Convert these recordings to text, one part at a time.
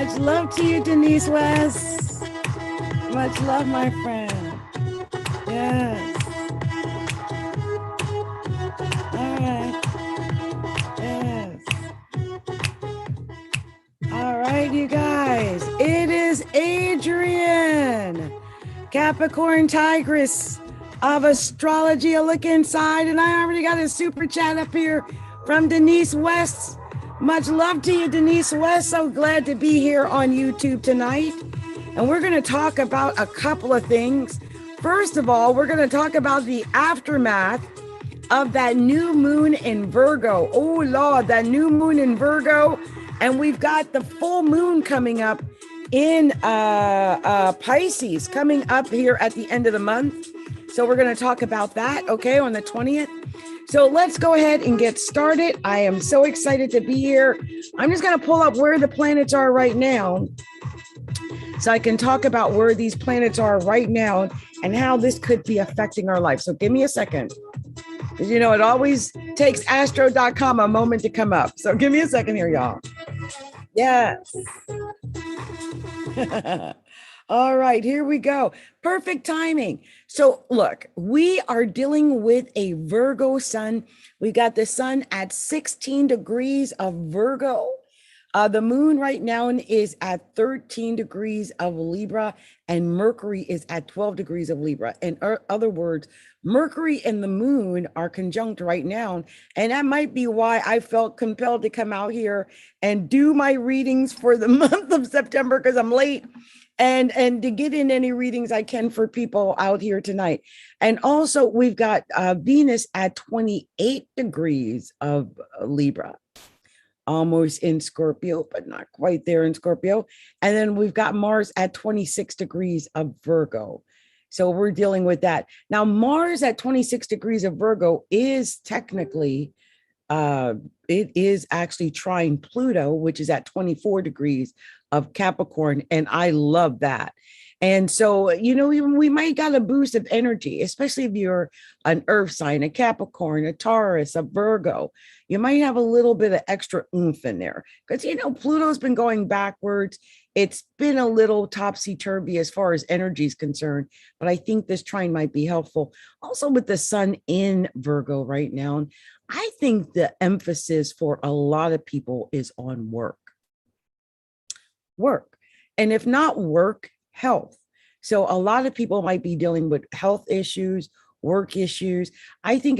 Much love to you, Denise West. Much love, my friend. Yes. All right. Yes. All right, you guys. It is Adrienne, Capricorntigress of Astrology. A look inside, and I already got a super chat up here from Denise West. Much love to you, Denise West. So glad to be here on YouTube tonight. And we're going to talk about a couple of things. First of all, we're going to talk about the aftermath of that new moon in Virgo. Oh, Lord, that new moon in Virgo. And we've got the full moon coming up in Pisces, coming up here at the end of the month. So we're going to talk about that, okay, on the 20th. So let's go ahead and get started. I am so excited to be here. I'm just going to pull up where the planets are right now so I can talk about where these planets are right now and how this could be affecting our life. So give me a second. Because, you know, it always takes astro.com a moment to come up. So give me a second here, y'all. Yes. All right, here we go. Perfect timing. So look, we are dealing with a Virgo sun. We got the sun at 16 degrees of Virgo. The moon right now is at 13 degrees of Libra, and Mercury is at 12 degrees of Libra. In other words, Mercury and the moon are conjunct right now. And that might be why I felt compelled to come out here and do my readings for the month of September, because I'm late. And to get in any readings I can for people out here tonight. And also we've got Venus at 28 degrees of Libra, almost in Scorpio, but not quite there in Scorpio. And then we've got Mars at 26 degrees of Virgo. So we're dealing with that. Now, Mars at 26 degrees of Virgo is technically, it is actually trine Pluto, which is at 24 degrees of Capricorn. And I love that. And so, you know, we might got a boost of energy, especially if you're an earth sign, a Capricorn, a Taurus, a Virgo. You might have a little bit of extra oomph in there because, you know, Pluto's been going backwards. It's been a little topsy-turvy as far as energy is concerned, but I think this trine might be helpful. Also with the sun in Virgo right now, I think the emphasis for a lot of people is on work. And if not work, health. So a lot of people might be dealing with health issues, work issues. I think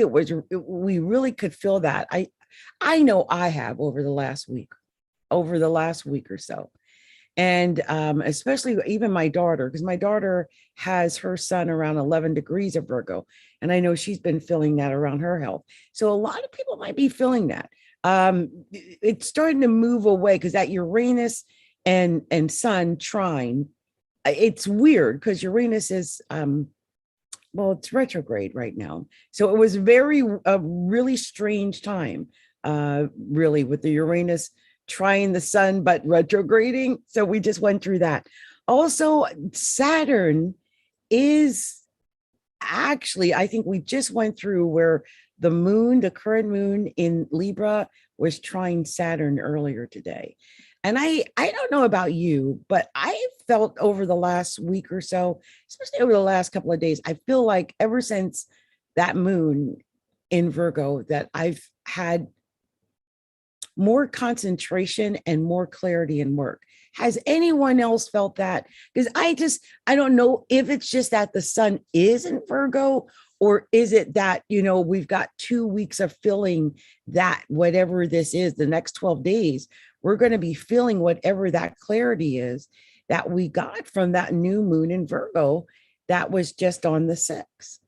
we really could feel that. I know I have over the last week or so. And especially even my daughter, because my daughter has her sun around 11 degrees of Virgo. And I know she's been feeling that around her health. So a lot of people might be feeling that. It's starting to move away because that Uranus and Sun trine, it's weird because Uranus is, well, it's retrograde right now. So it was a really strange time, really, with the Uranus trying the sun, but retrograding. So we just went through that. Also, Saturn is actually, I think we just went through where the current moon in Libra was trying Saturn earlier today. And I don't know about you, but I felt over the last week or so, especially over the last couple of days, I feel like ever since that moon in Virgo that I've had more concentration and more clarity in work. Has anyone else felt that? Because I don't know if it's just that the sun is in Virgo, or is it that, you know, we've got 2 weeks of feeling that whatever this is, the next 12 days, we're going to be feeling whatever that clarity is that we got from that new moon in Virgo that was just on the 6th.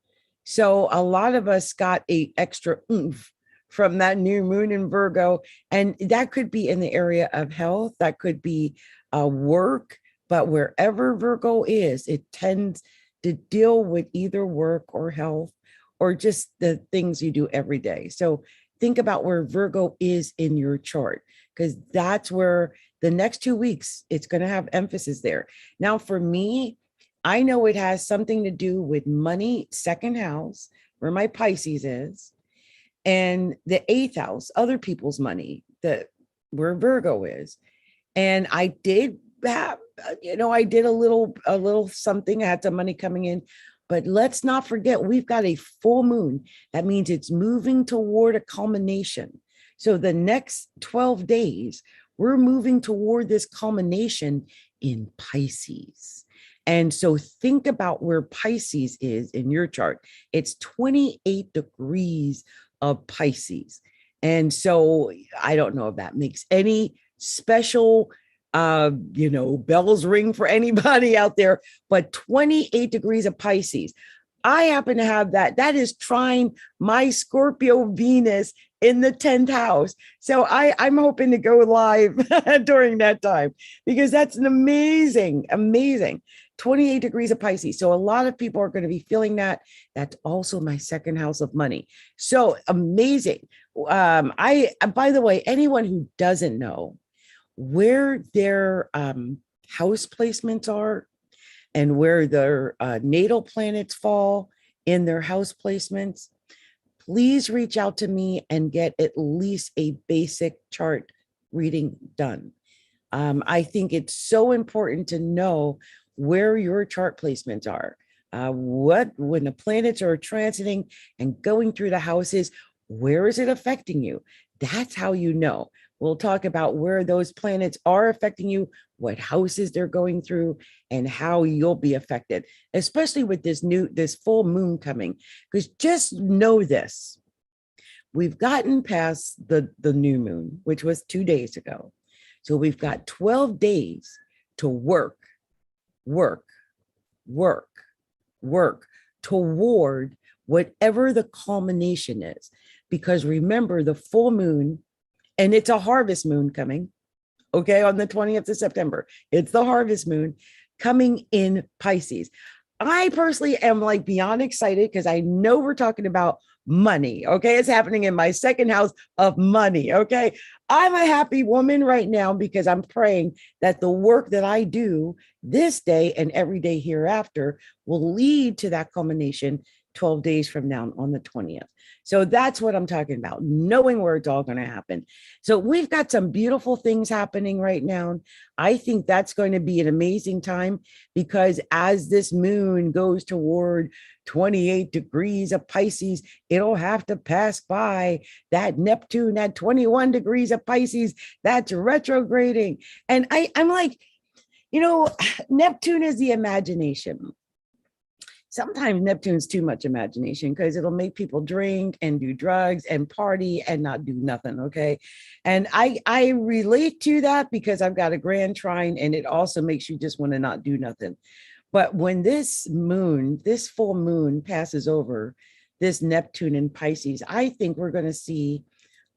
So a lot of us got a extra oomph from that new moon in Virgo. And that could be in the area of health, that could be work, but wherever Virgo is, it tends to deal with either work or health or just the things you do every day. So think about where Virgo is in your chart, because that's where the next 2 weeks, it's going to have emphasis there. Now, for me, I know it has something to do with money, second house, where my Pisces is, and the 8th house, other people's money, where Virgo is. And I did have, I did a little something. I had some money coming in, but let's not forget we've got a full moon. That means it's moving toward a culmination. So the next 12 days, we're moving toward this culmination in Pisces. And so think about where Pisces is in your chart. It's 28 degrees of Pisces. And so I don't know if that makes any special, bells ring for anybody out there, but 28 degrees of Pisces. I happen to have that. That is trine my Scorpio Venus in the 10th house. So I'm hoping to go live during that time, because that's an amazing 28 degrees of Pisces. So a lot of people are going to be feeling that. That's also my second house of money. So amazing. By the way, anyone who doesn't know where their house placements are and where their natal planets fall in their house placements, please reach out to me and get at least a basic chart reading done. I think it's so important to know where your chart placements are. When the planets are transiting and going through the houses, where is it affecting you? That's how you know. We'll talk about where those planets are affecting you, what houses they're going through, and how you'll be affected, especially with this full moon coming. Because just know this, we've gotten past the new moon, which was 2 days ago. So we've got 12 days to work toward whatever the culmination is. Because remember, the full moon, and it's a harvest moon coming, okay, on the 20th of September. It's the harvest moon coming in Pisces. I personally am like beyond excited because I know we're talking about money, okay? It's happening in my second house of money, okay? I'm a happy woman right now because I'm praying that the work that I do this day and every day hereafter will lead to that culmination 12 days from now on the 20th. So that's what I'm talking about, knowing where it's all going to happen. So we've got some beautiful things happening right now. I think that's going to be an amazing time, because as this moon goes toward 28 degrees of Pisces, it'll have to pass by that Neptune at 21 degrees of Pisces that's retrograding. And I'm like, Neptune is the imagination. Sometimes Neptune's too much imagination because it'll make people drink and do drugs and party and not do nothing, okay? And I relate to that because I've got a grand trine, and it also makes you just want to not do nothing. But when this full moon passes over this Neptune in Pisces, I think we're going to see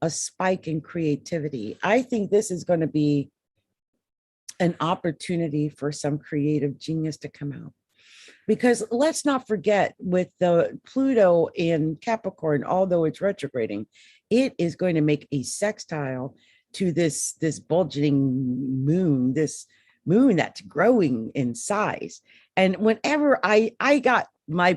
a spike in creativity. I think this is going to be an opportunity for some creative genius to come out. Because let's not forget, with the Pluto in Capricorn, although it's retrograding, it is going to make a sextile to this bulging moon, this moon that's growing in size. And whenever I got my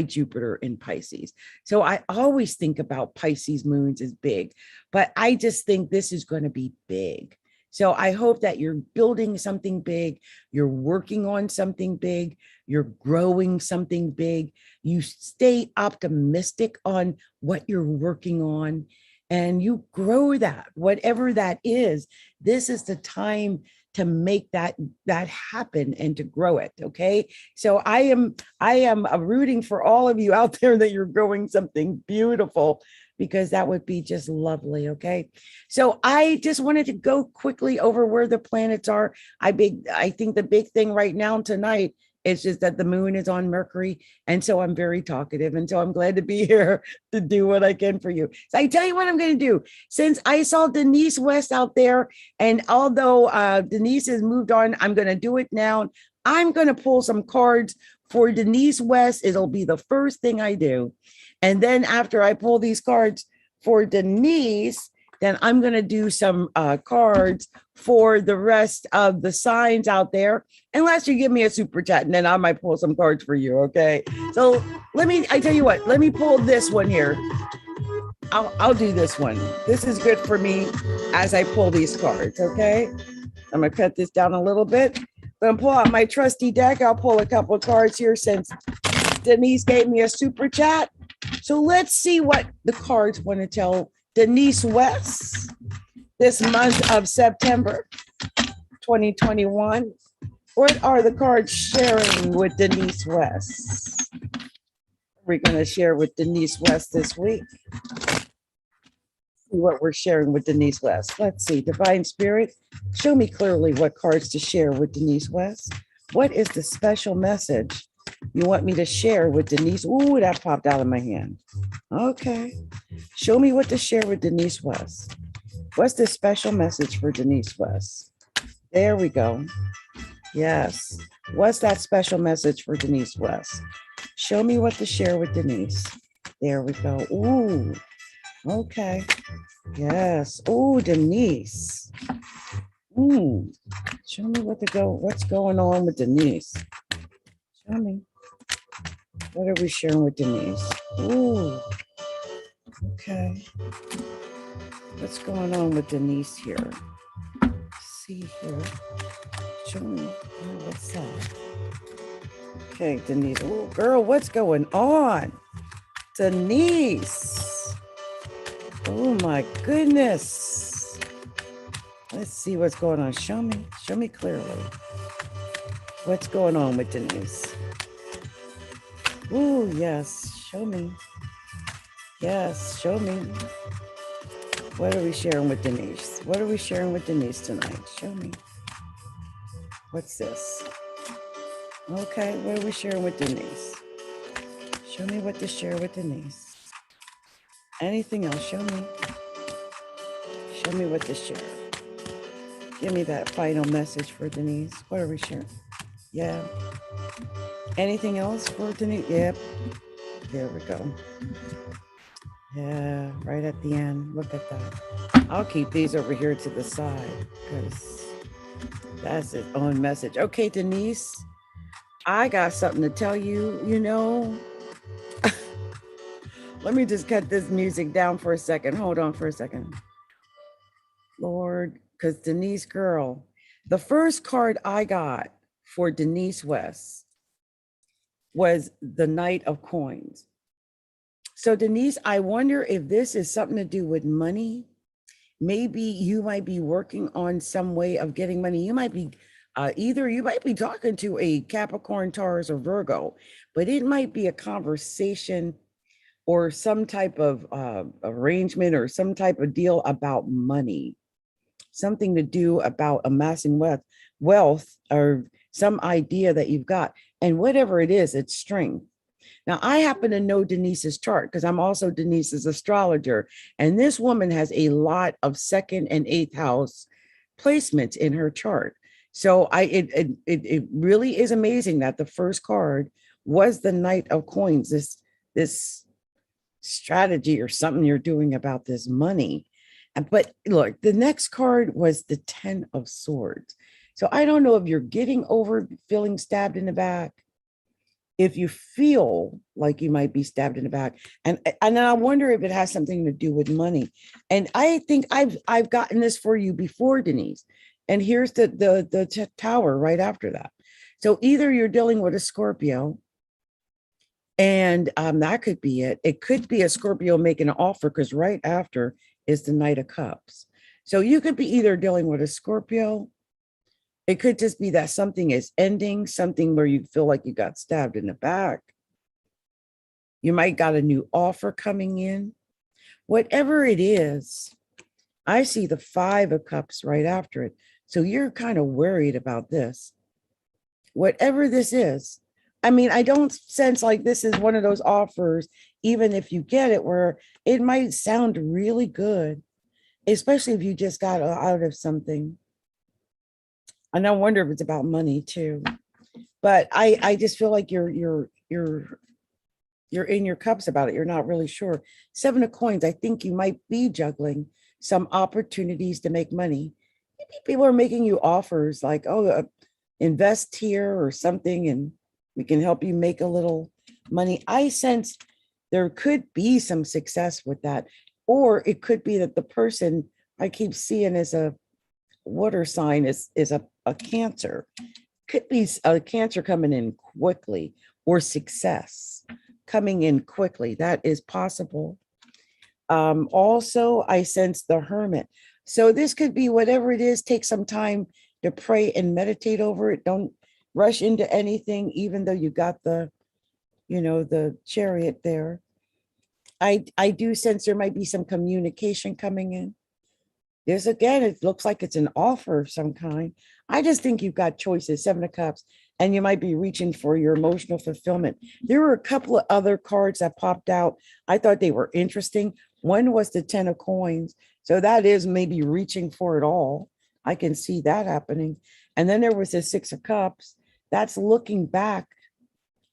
Jupiter in Pisces, so I always think about Pisces moons as big, but I just think this is going to be big. So I hope that you're building something big, you're working on something big, you're growing something big, you stay optimistic on what you're working on, and you grow that, whatever that is. This is the time to make that happen and to grow it, okay? So I am rooting for all of you out there that you're growing something beautiful, because that would be just lovely, okay? So I just wanted to go quickly over where the planets are. I think the big thing right now tonight is just that the moon is on Mercury, and so I'm very talkative, and so I'm glad to be here to do what I can for you. So I tell you what I'm going to do. Since I saw Denise West out there, and although Denise has moved on, I'm going to do it now. I'm going to pull some cards for Denise West. It'll be the first thing I do. And then after I pull these cards for Denise, then I'm going to do some cards for the rest of the signs out there, unless you give me a super chat, and then I might pull some cards for you, okay? So I tell you what, let me pull this one here. I'll do this one. This is good for me as I pull these cards, okay? I'm going to cut this down a little bit. I'm going to pull out my trusty deck. I'll pull a couple of cards here since Denise gave me a super chat. So let's see what the cards want to tell Denise West this month of September 2021. What are the cards sharing with Denise West? We're going to share with Denise West this week. See what we're sharing with Denise West. Let's see. Divine Spirit, show me clearly what cards to share with Denise West. What is the special message you want me to share with Denise? Ooh, that popped out of my hand. Okay. Show me what to share with Denise West. What's the special message for Denise West? There we go. Yes. What's that special message for Denise West? Show me what to share with Denise. There we go. Ooh. Okay. Yes. Ooh, Denise. Show me what's going on with Denise. Show me. What are we sharing with Denise? Ooh. Okay. What's going on with Denise here? Let's see here. Show me. Oh, what's that? Okay, Denise. Oh, girl, what's going on? Denise. Oh, my goodness. Let's see what's going on. Show me clearly. What's going on with Denise? Oh, yes. Show me. Yes, show me. What are we sharing with Denise? What are we sharing with Denise tonight? Show me. What's this? Okay, what are we sharing with Denise? Show me what to share with Denise. Anything else? Show me. Show me what to share. Give me that final message for Denise. What are we sharing? Yeah. Anything else for Denise? Yep. There we go. Yeah, right at the end. Look at that. I'll keep these over here to the side because that's its own message. Okay, Denise, I got something to tell you, Let me just cut this music down for a second. Hold on for a second. Lord, because Denise, girl, the first card I got for Denise West was the Knight of Coins. So Denise, I wonder if this is something to do with money. Maybe you might be working on some way of getting money. You might be you might be talking to a Capricorn, Taurus, or Virgo, but it might be a conversation or some type of arrangement or some type of deal about money, something to do about amassing wealth or some idea that you've got. And whatever it is, it's strength. Now, I happen to know Denise's chart because I'm also Denise's astrologer. And this woman has a lot of second and eighth house placements in her chart. So it really is amazing that the first card was the Knight of Coins, this strategy or something you're doing about this money. But look, the next card was the 10 of Swords. So I don't know if you're getting over feeling stabbed in the back, if you feel like you might be stabbed in the back. And I wonder if it has something to do with money. And I think I've gotten this for you before, Denise. And here's the tower right after that. So either you're dealing with a Scorpio, and that could be it. It could be a Scorpio making an offer because right after is the Knight of Cups. So you could be either dealing with a Scorpio. It could just be that something is ending, something where you feel like you got stabbed in the back. You might got a new offer coming in. Whatever it is, I see the 5 of Cups right after it. So you're kind of worried about this. Whatever this is, I mean, I don't sense like this is one of those offers, even if you get it, where it might sound really good, especially if you just got out of something. And I wonder if it's about money too. But I just feel like you're in your cups about it. You're not really sure. 7 of Coins, I think you might be juggling some opportunities to make money. Maybe people are making you offers like, oh, invest here or something, and we can help you make a little money. I sense there could be some success with that. Or it could be that the person I keep seeing as a water sign is a Cancer. Could be a Cancer coming in quickly, or success coming in quickly. That is possible. Also, I sense the Hermit. So this could be whatever it is. Take some time to pray and meditate over it. Don't rush into anything, even though you got the, the Chariot there. I do sense there might be some communication coming in. There's, again, it looks like it's an offer of some kind. I just think you've got choices, Seven of Cups, and you might be reaching for your emotional fulfillment. There were a couple of other cards that popped out. I thought they were interesting. One was the Ten of Coins. So that is maybe reaching for it all. I can see that happening. And then there was the Six of Cups. That's looking back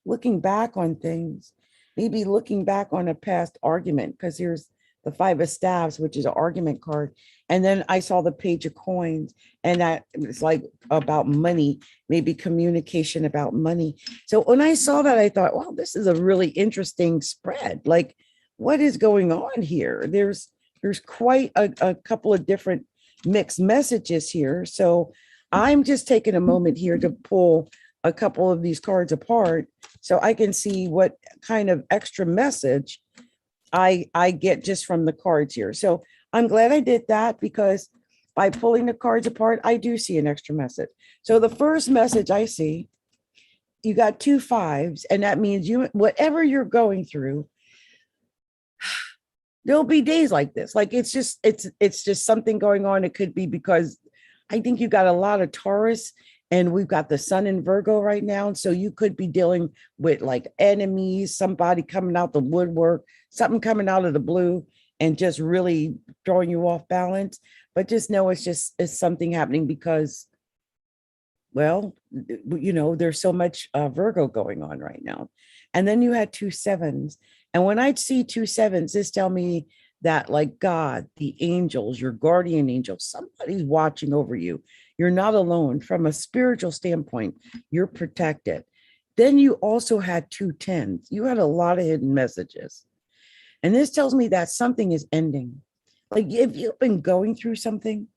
on things, maybe looking back on a past argument, because here's the Five of Staves, which is an argument card. And then I saw the Page of Coins, and that it's like about money, maybe communication about money. So when I saw that, I thought, wow, this is a really interesting spread. Like, what is going on here? There's quite a couple of different mixed messages here. So I'm just taking a moment here to pull a couple of these cards apart so I can see what kind of extra message I get just from the cards here. So I'm glad I did that, because by pulling the cards apart, I do see an extra message. So the first message I see, you got 2 5s, and that means whatever you're going through, there'll be days like this. Like it's just something going on. It could be because I think you got a lot of Taurus, and we've got the Sun in Virgo right now. And so you could be dealing with like enemies, somebody coming out the woodwork, something coming out of the blue and just really throwing you off balance. But just know it's something happening because, well, there's so much Virgo going on right now. And then you had 2 7s. And when I see 2 7s, this tell me that, like, God, the angels, your guardian angels, somebody's watching over you. You're not alone. From a spiritual standpoint, you're protected. Then you also had 2 10s. You had a lot of hidden messages. And this tells me that something is ending. Like, if you've been going through something,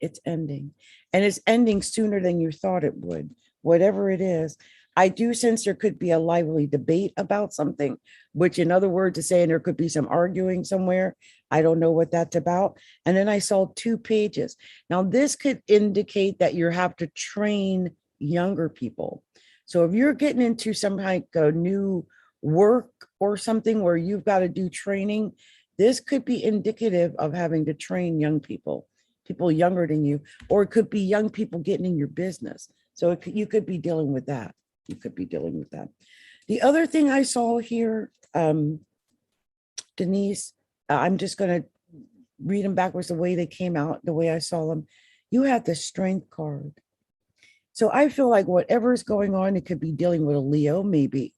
it's ending. And it's ending sooner than you thought it would, whatever it is. I do sense there could be a lively debate about something, which, in other words, is saying there could be some arguing somewhere. I don't know what that's about. And then I saw 2 pages. Now, this could indicate that you have to train younger people. So if you're getting into some kind of new work or something where you've got to do training, this could be indicative of having to train young people younger than you, or it could be young people getting in your business. So you could be dealing with that. The other thing I saw here, Denise, I'm just going to read them backwards the way they came out, the way I saw them. You had the Strength card. So I feel like whatever's going on, it could be dealing with a Leo, maybe.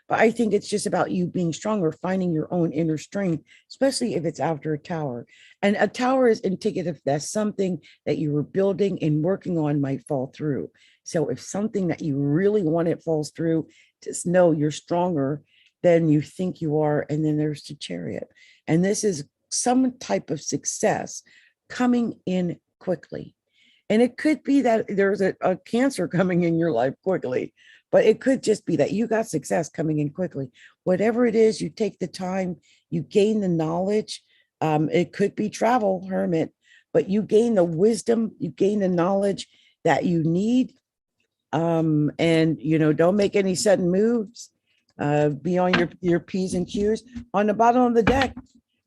But I think it's just about you being stronger, finding your own inner strength, especially if it's after a tower. And a tower is indicative that something that you were building and working on might fall through. So if something that you really wanted falls through, just know you're stronger than you think you are. And then there's the Chariot. And this is some type of success coming in quickly. And it could be that there's a Cancer coming in your life quickly, but it could just be that you got success coming in quickly. Whatever it is, you take the time, you gain the knowledge. It could be travel, Hermit, but you gain the wisdom, you gain the knowledge that you need. And, don't make any sudden moves. Be on your P's and Q's. On the bottom of the deck,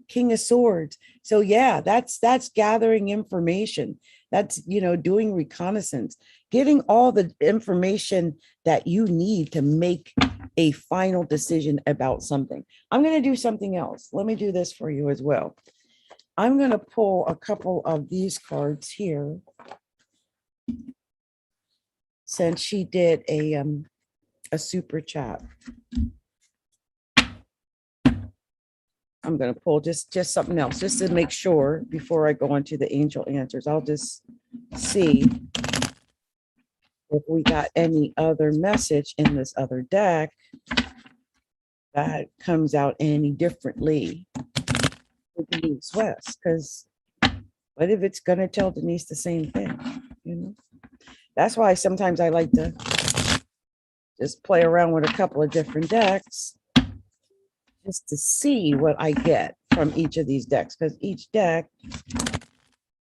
King of Swords. So yeah, that's gathering information. That's, doing reconnaissance, getting all the information that you need to make a final decision about something. I'm going to do something else. Let me do this for you as well. I'm going to pull a couple of these cards here, since she did a super chat. I'm going to pull just something else, just to make sure before I go into the angel answers. I'll just see if we got any other message in this other deck that comes out any differently with the East West, because What if it's going to tell Denise the same thing? You know, that's why sometimes I like to just play around with a couple of different decks just to see what I get from each of these decks, because each deck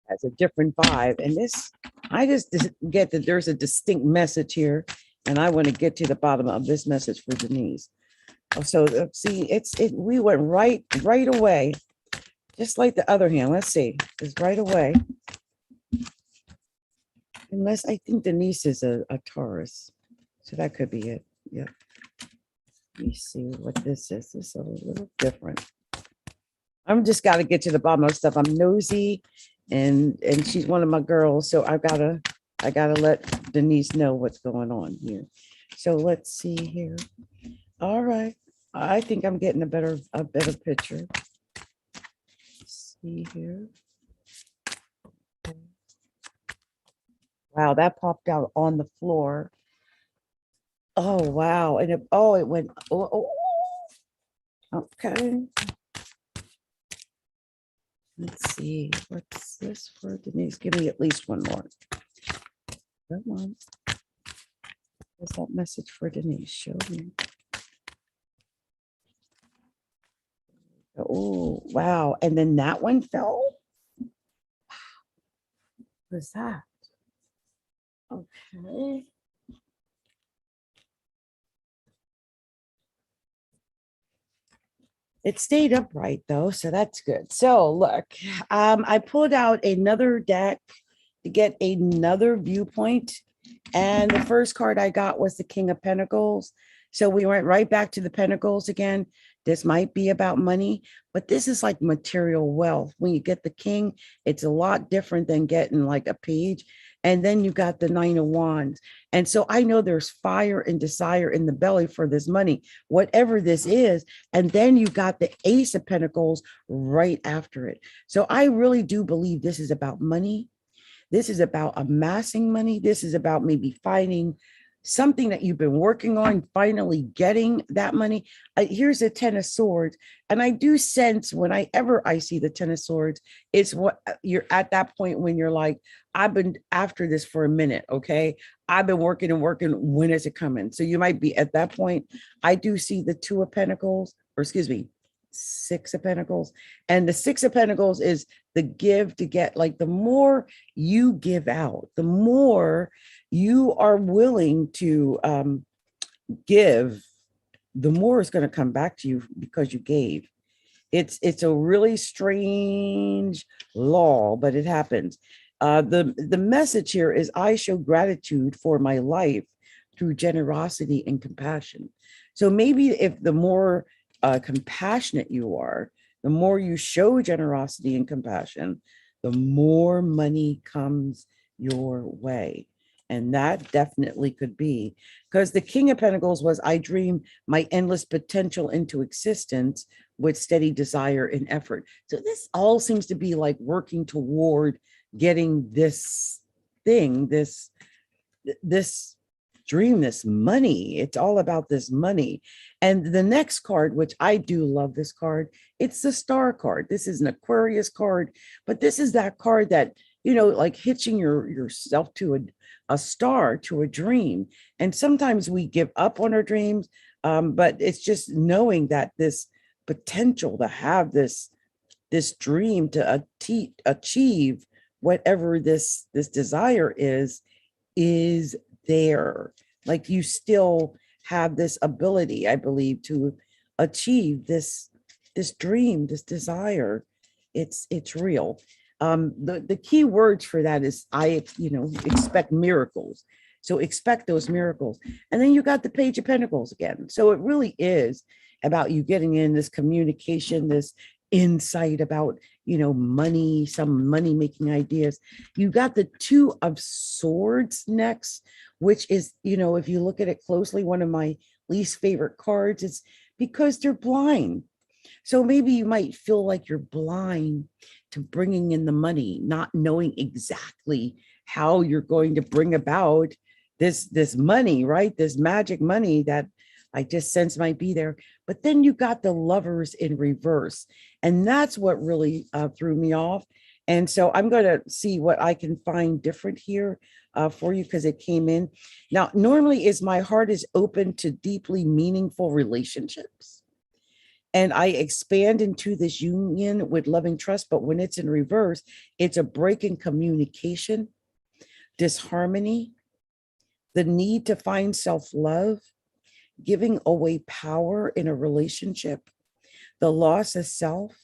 has a different vibe. And this, I just get that there's a distinct message here, and I want to get to the bottom of this message for Denise. So see, we went right away, just like the other hand. Let's see, it's right away. Unless I think Denise is a Taurus, so that could be it. Yeah. Let me see what this is. This is a little different. I'm just got to get to the bottom of stuff. I'm nosy, and she's one of my girls, so I gotta let Denise know what's going on here. So let's see here. All right, I think I'm getting a better picture. Let's see here. Wow, that popped out on the floor. Oh wow, and it went. Oh, okay. Let's see, what's this for Denise? Give me at least one more. Come on. What's that message for Denise? Show me. Oh, wow. And then that one fell? What was that? Okay. It stayed upright though, so that's good. So look, I pulled out another deck to get another viewpoint. And the first card I got was the King of Pentacles. So we went right back to the Pentacles again. This might be about money, but this is like material wealth. When you get the King, it's a lot different than getting like a page. And then you got the Nine of Wands. And so I know there's fire and desire in the belly for this money, whatever this is. And then you got the Ace of Pentacles right after it. So I really do believe this is about money. This is about amassing money. This is about maybe finding something that you've been working on, finally getting that money. Here's a Ten of Swords. And I do sense whenever I see the Ten of Swords, it's what you're at that point when you're like, I've been after this for a minute. Okay. I've been working and working. When is it coming? So you might be at that point. I do see the Two of Pentacles, or excuse me, Six of Pentacles. And the Six of Pentacles is the give to get. Like the more you give out, the more you are willing to give, the more is going to come back to you because you gave. It's a really strange law, but it happens. The message here is I show gratitude for my life through generosity and compassion. So maybe if the more compassionate you are, the more you show generosity and compassion, the more money comes your way. And that definitely could be, because the King of Pentacles was, I dream my endless potential into existence with steady desire and effort. So this all seems to be like working toward getting this thing, this dream, this money. It's all about this money. And the next card, which I do love this card, it's the Star card. This is an Aquarius card, but this is that card that, like hitching yourself to a star, to a dream. And sometimes we give up on our dreams, but it's just knowing that this potential to have this dream to achieve whatever this desire is there. Like you still have this ability, I believe, to achieve this dream, this desire. It's real. The key words for that is expect miracles. So expect those miracles. And then you got the Page of Pentacles again. So it really is about you getting in this communication, this insight about, money, some money making ideas. You got the Two of Swords next, which is, if you look at it closely, one of my least favorite cards. It's because they're blind. So maybe you might feel like you're blind to bringing in the money, not knowing exactly how you're going to bring about this money, right? This magic money that I just sense might be there. But then you got the Lovers in reverse. And that's what really threw me off. And so I'm going to see what I can find different here for you, because it came in. Now, normally is my heart is open to deeply meaningful relationships. And I expand into this union with loving trust. But when it's in reverse, it's a break in communication, disharmony, the need to find self-love, giving away power in a relationship, the loss of self,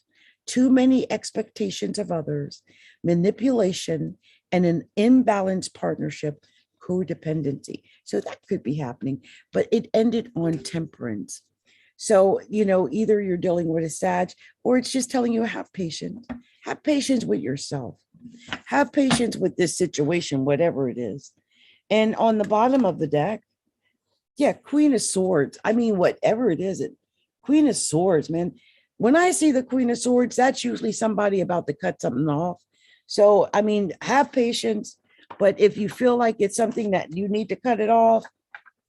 too many expectations of others, manipulation, and an imbalanced partnership, codependency. So that could be happening, but it ended on temperance. So, either you're dealing with a Sag, or it's just telling you have patience. Have patience with yourself. Have patience with this situation, whatever it is. And on the bottom of the deck, yeah, Queen of Swords. I mean, whatever it is, Queen of Swords, man. When I see the Queen of Swords, that's usually somebody about to cut something off. So, I mean, have patience. But if you feel like it's something that you need to cut it off,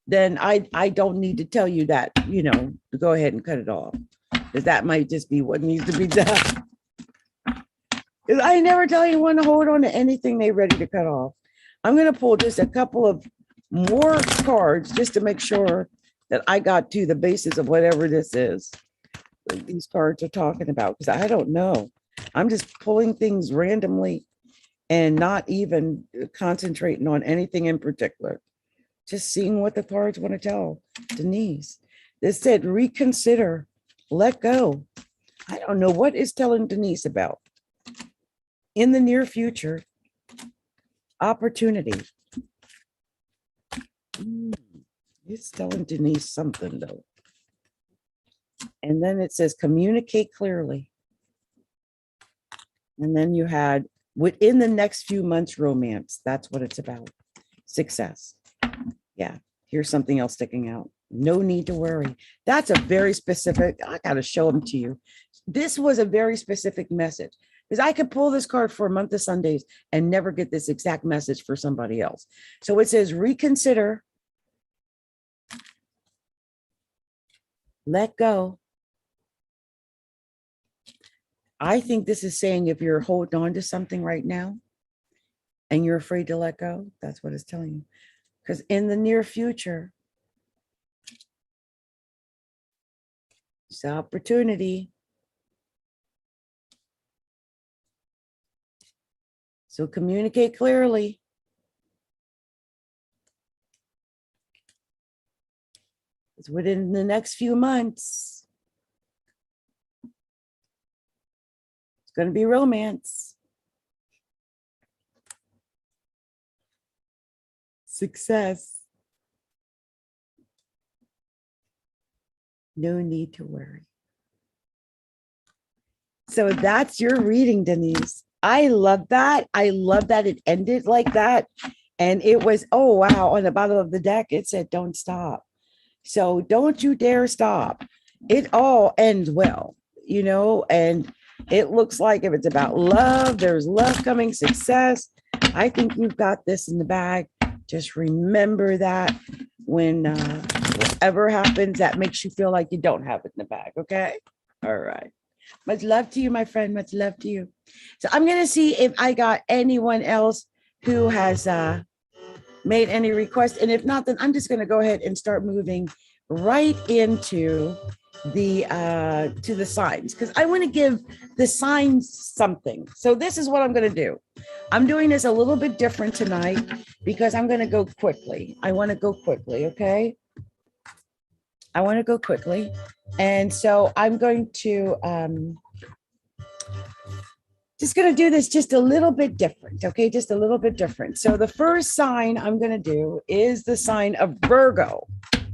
then I don't need to tell you that, to go ahead and cut it off. Because that might just be what needs to be done. Because I never tell anyone to hold on to anything they're ready to cut off. I'm going to pull just a couple of more cards just to make sure that I got to the basis of whatever this is that these cards are talking about, because I don't know. I'm just pulling things randomly and not even concentrating on anything in particular. Just seeing what the cards want to tell Denise. This said, reconsider, let go. I don't know what is telling Denise about. In the near future, opportunity. It's telling Denise something, though. And then it says, communicate clearly. And then you had, within the next few months, romance. That's what it's about. Success. Yeah, here's something else sticking out. No need to worry. That's a very specific, I got to show them to you. This was a very specific message, because I could pull this card for a month of Sundays and never get this exact message for somebody else. So it says, reconsider, let go. I think this is saying if you're holding on to something right now and you're afraid to let go, that's what it's telling you. Because in the near future, it's an opportunity. So communicate clearly. It's within the next few months. It's going to be romance. Success. No need to worry. So that's your reading, Denise. I love that. I love that it ended like that. And it was, oh, wow. On the bottom of the deck, it said, don't stop. So don't you dare stop. It all ends well, and it looks like if it's about love, there's love coming, success. I think you've got this in the bag. Just remember that when whatever happens, that makes you feel like you don't have it in the bag. Okay. All right. Much love to you, my friend. Much love to you. So I'm going to see if I got anyone else who has made any requests. And if not, then I'm just going to go ahead and start moving right into the signs, because I want to give the signs something. So this is what I'm going to do. I'm doing this a little bit different tonight because I'm going to go quickly. I want to go quickly. Okay. I want to go quickly. And so I'm going to just going to do this just a little bit different. Okay. Just a little bit different. So the first sign I'm going to do is the sign of Virgo.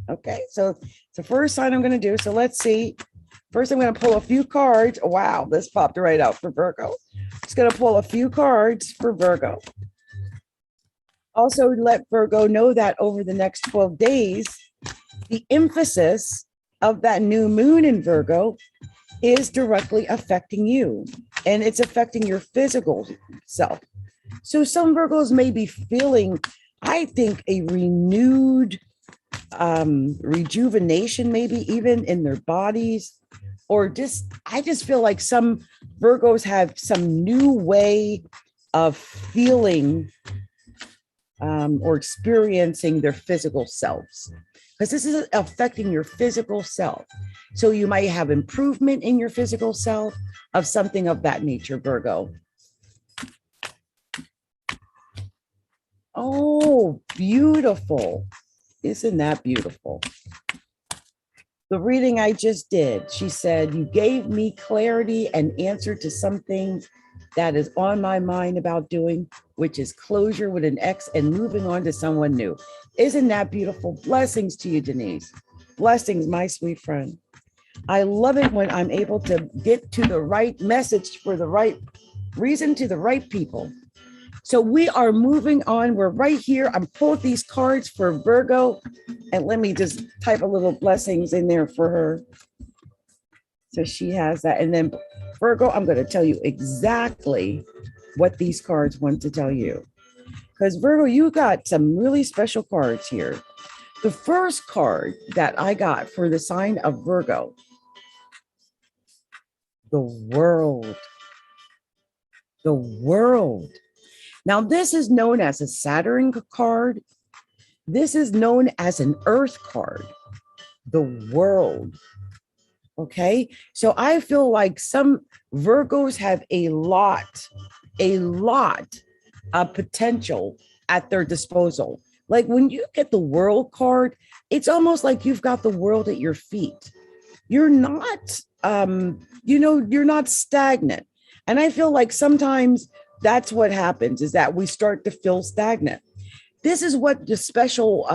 Okay. So it's the first sign I'm going to do. So let's see. First, I'm going to pull a few cards. Wow. This popped right out for Virgo. Just going to pull a few cards for Virgo. Also let Virgo know that over the next 12 days, the emphasis of that new moon in Virgo is directly affecting you, and it's affecting your physical self. So some Virgos may be feeling, I think, a renewed rejuvenation, maybe even in their bodies. or I just feel like some Virgos have some new way of feeling or experiencing their physical selves, because this is affecting your physical self. So you might have improvement in your physical self of something of that nature, Virgo. Oh, beautiful. Isn't that beautiful? The reading I just did, she said, you gave me clarity and answer to something that is on my mind about doing, which is closure with an X and moving on to someone new. Isn't that beautiful? Blessings to you, Denise. Blessings, my sweet friend. I love it when I'm able to get to the right message for the right reason to the right people. So we are moving on. We're right here. I'm pulling these cards for Virgo. And let me just type a little blessings in there for her. So she has that. And then Virgo, I'm going to tell you exactly what these cards want to tell you. Because Virgo, you got some really special cards here. The first card that I got for the sign of Virgo, the world. The world. Now, this is known as a Saturn card. This is known as an Earth card, the world. Okay, so I feel like some Virgos have a lot of potential at their disposal. Like when you get the world card, it's almost like you've got the world at your feet. You're not, you're not stagnant. And I feel like sometimes that's what happens, is that we start to feel stagnant. This is what the special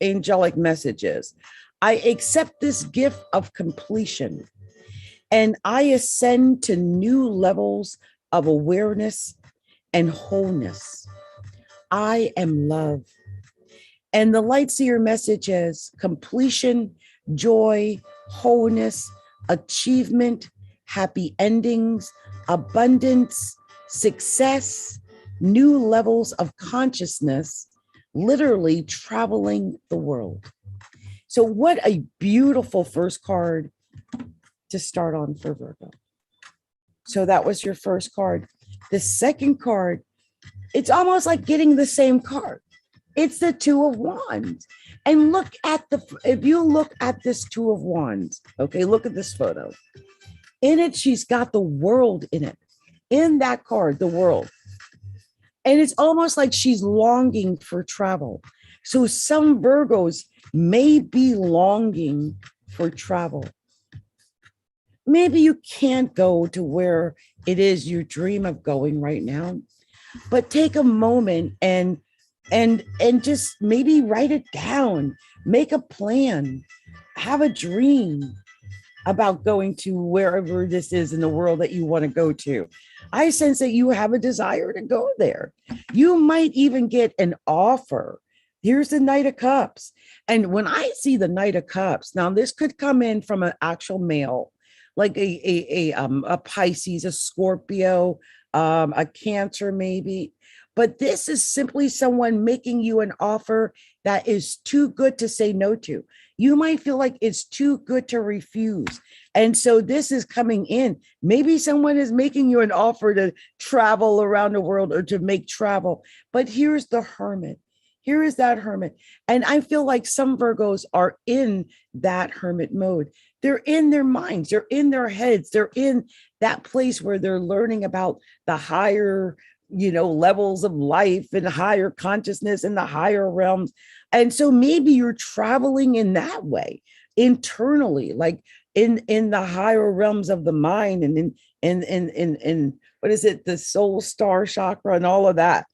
angelic message is. I accept this gift of completion and I ascend to new levels of awareness and wholeness. I am love. And the light seer message is completion, joy, wholeness, achievement, happy endings, abundance, success, new levels of consciousness, literally traveling the world. So what a beautiful first card to start on for Virgo. So that was your first card. The second card, it's almost like getting the same card. It's the Two of Wands. And look at if you look at this Two of Wands, okay, look at this photo. In it, she's got the world in it. In that card, the world. And it's almost like she's longing for travel. So some Virgos may be longing for travel. Maybe you can't go to where it is you dream of going right now, but take a moment and just maybe write it down, make a plan, have a dream about going to wherever this is in the world that you want to go to. I sense that you have a desire to go there. You might even get an offer. Here's the Knight of Cups. And when I see the Knight of Cups, now this could come in from an actual male, like a Pisces, a Scorpio, a Cancer maybe. But this is simply someone making you an offer that is too good to say no to. You might feel like it's too good to refuse. And so this is coming in. Maybe someone is making you an offer to travel around the world or to make travel. But here's the Hermit. Here is that Hermit. And I feel like some Virgos are in that Hermit mode. They're in their minds. They're in their heads. They're in that place where they're learning about the higher levels of life and higher consciousness and the higher realms. And so maybe you're traveling in that way internally, like in the higher realms of the mind and in what is it, the soul star chakra and all of that.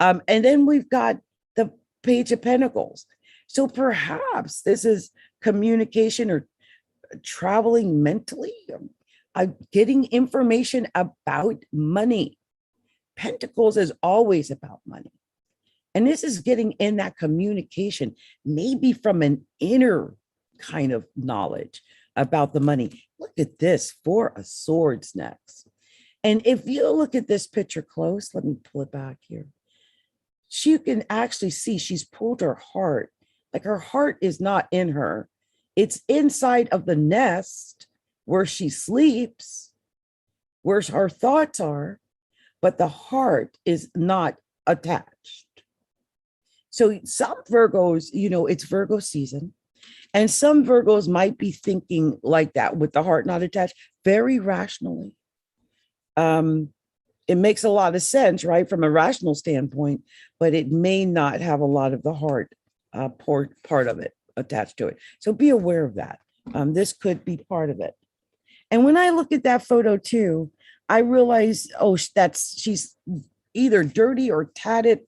And then we've got the Page of Pentacles. So perhaps this is communication or traveling mentally, getting information about money. Pentacles is always about money. And this is getting in that communication, maybe from an inner kind of knowledge about the money. Look at this, Four of Swords next. And if you look at this picture close, let me pull it back here. You can actually see she's pulled her heart. Like her heart is not in her. It's inside of the nest where she sleeps, where her thoughts are, but the heart is not attached. So some Virgos, you know, it's Virgo season, and some Virgos might be thinking like that with the heart not attached, very rationally. It makes a lot of sense, right, from a rational standpoint, but it may not have a lot of the heart part of it attached to it. So be aware of that. This could be part of it. And when I look at that photo too, I realize, oh, she's either dirty or tatted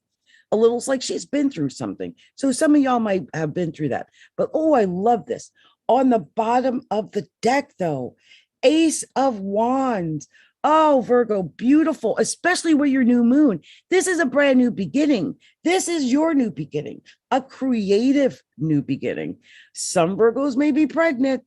a little. It's like she's been through something. So some of y'all might have been through that. But oh, I love this. On the bottom of the deck, though, Ace of Wands. Oh, Virgo, beautiful, especially with your new moon. This is a brand new beginning. This is your new beginning, a creative new beginning. Some Virgos may be pregnant.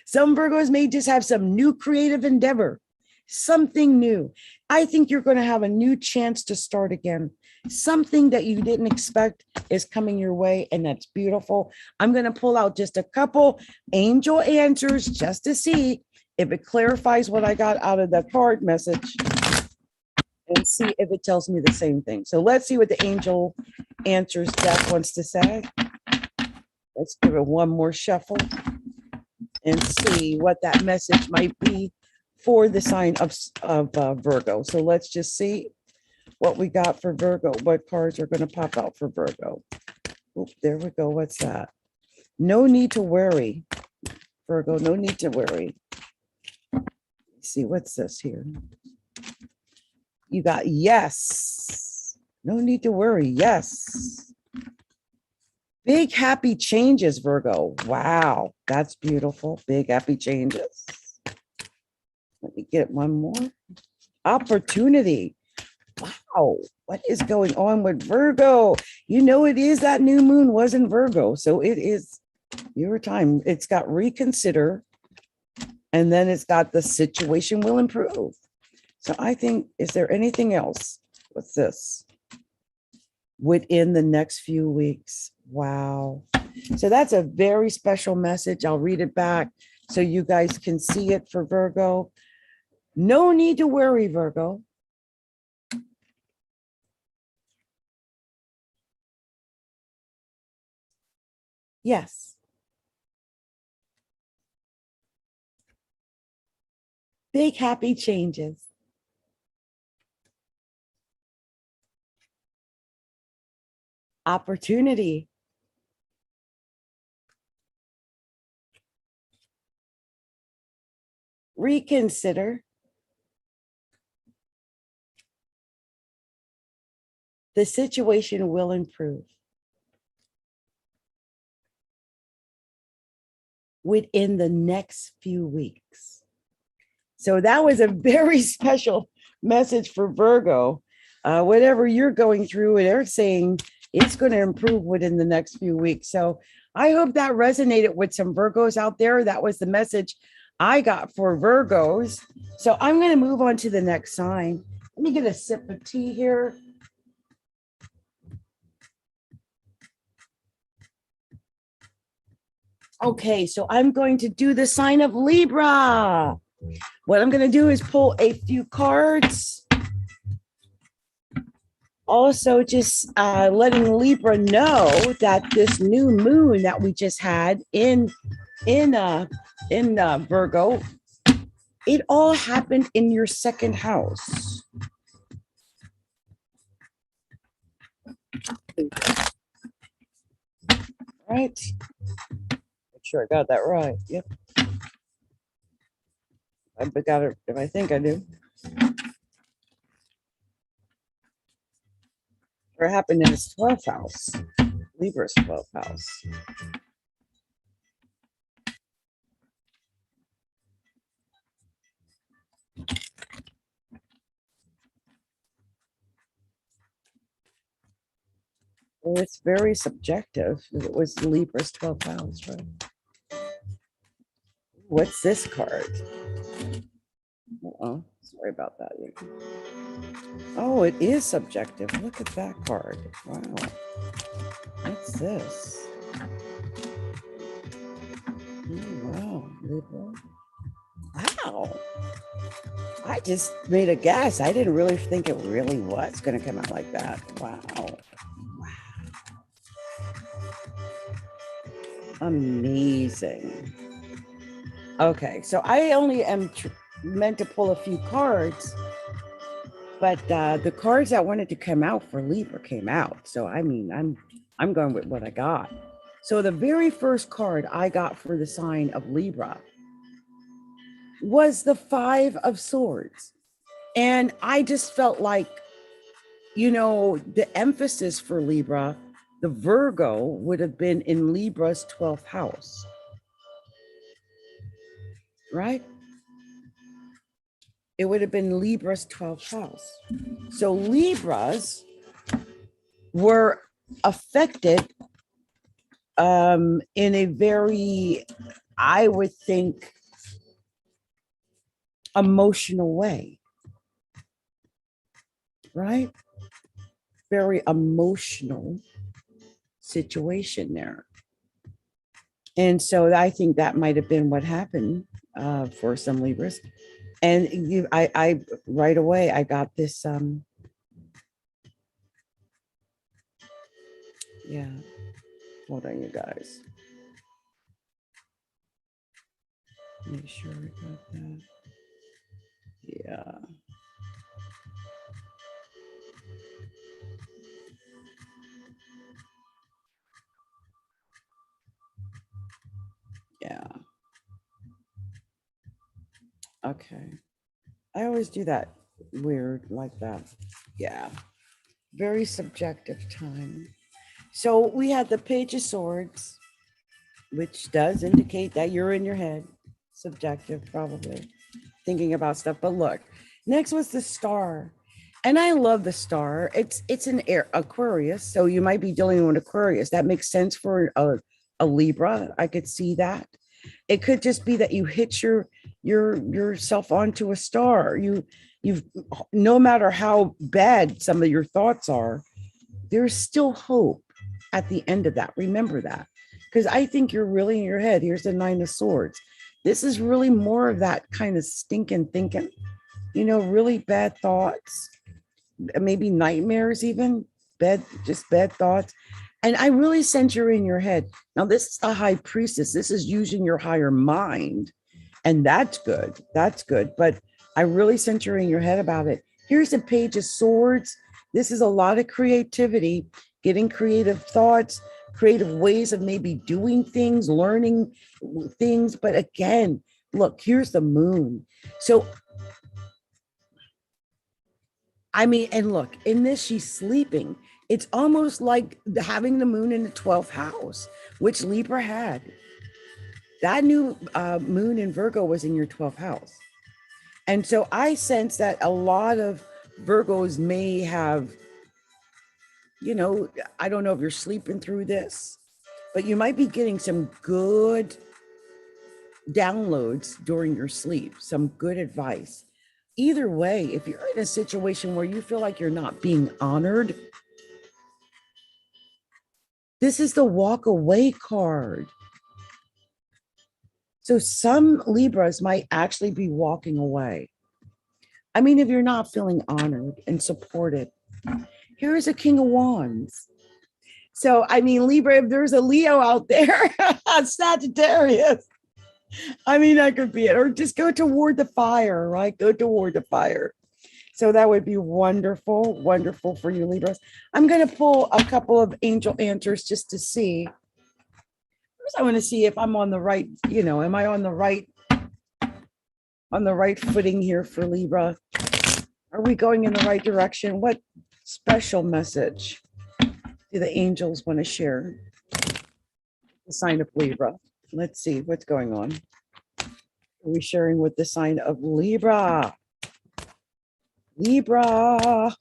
Some Virgos may just have some new creative endeavor, something new. I think you're going to have a new chance to start again. Something that you didn't expect is coming your way, and that's beautiful. I'm going to pull out just a couple angel answers just to see if it clarifies what I got out of the card message and see if it tells me the same thing. So let's see what the angel answers deck wants to say. Let's give it one more shuffle and see what that message might be for the sign of Virgo. So let's just see what we got for Virgo. What cards are going to pop out for Virgo? Oop, there we go. What's that? No need to worry, Virgo. No need to worry. Let's see, what's this here? You got yes. No need to worry. Yes. Big happy changes, Virgo. Wow, that's beautiful. Big happy changes. Let me get one more. Opportunity. Wow, what is going on with Virgo? You know, it is that new moon was in Virgo. So it is your time. It's got reconsider. And then it's got the situation will improve. So I think, is there anything else? What's this? Within the next few weeks. Wow. So that's a very special message. I'll read it back so you guys can see it for Virgo. No need to worry, Virgo. Yes. Big happy changes. Opportunity. Reconsider. The situation will improve. Within the next few weeks. So that was a very special message for Virgo. Whatever you're going through, and they're saying it's going to improve within the next few weeks. So I hope that resonated with some Virgos out there. That was the message I got for Virgos. So I'm going to move on to the next sign. Let me get a sip of tea here. Okay, so I'm going to do the sign of Libra. What I'm going to do is pull a few cards. Also, just letting Libra know that this new moon that we just had in Virgo, it all happened in your second house. Right? Make sure I got that right. Yep. I got it if I think I do. Or it happened in his 12th house. Libra's 12th house. Well, it's very subjective. It was Libra's 12th house, right? What's this card? Oh, sorry about that. Oh, it is subjective. Look at that card. Wow. What's this? Oh, wow. Libra. Wow. I just made a guess. I didn't really think it really was going to come out like that. Wow. Amazing. Okay, so I only am meant to pull a few cards, but the cards that wanted to come out for Libra came out. So I mean, I'm going with what I got. So the very first card I got for the sign of Libra was the Five of Swords. And I just felt like, you know, the emphasis for Libra, the Virgo would have been in Libra's 12th house, right? It would have been Libra's 12th house. So Libras were affected in a very, I would think, emotional way, right? Very emotional situation there. And so I think that might have been what happened for some Libras. And I right away, I got this, yeah, hold on, you guys. Make sure I got that. Yeah. Yeah. Okay. I always do that weird like that. Yeah. Very subjective time. So we had the Page of Swords, which does indicate that you're in your head. Subjective, probably. Thinking about stuff. But look, next was the Star. And I love the Star. It's an Aquarius. So you might be dealing with Aquarius. That makes sense for a Libra. I could see that. It could just be that you hit yourself onto a star. You've no matter how bad some of your thoughts are, there's still hope at the end of that. Remember that, because I think you're really in your head. Here's the Nine of Swords. This is really more of that kind of stinking thinking, you know, really bad thoughts, maybe nightmares, even just bad thoughts. And I really sense you're in your head. Now, this is the High Priestess. This is using your higher mind. And that's good. That's good. But I really sense you're in your head about it. Here's the Page of Swords. This is a lot of creativity, getting creative thoughts, creative ways of maybe doing things, learning things. But again, look, here's the Moon. So, I mean, and look, in this, she's sleeping. It's almost like having the Moon in the 12th house, which Libra had. That new Moon in Virgo was in your 12th house. And so I sense that a lot of Virgos may have, you know, I don't know if you're sleeping through this, but you might be getting some good downloads during your sleep, some good advice. Either way, if you're in a situation where you feel like you're not being honored, this is the walk away card. So some Libras might actually be walking away. I mean, if you're not feeling honored and supported, here's a King of Wands. So, I mean, Libra, if there's a Leo out there, Sagittarius, I mean, that could be it. Or just go toward the fire, right? Go toward the fire. So that would be wonderful, wonderful for you, Libras. I'm going to pull a couple of angel answers just to see. First, I want to see if I'm on the right, you know, am I on the right footing here for Libra? Are we going in the right direction? What special message do the angels want to share? The sign of Libra. Let's see what's going on. Are we sharing with the sign of Libra? Libra.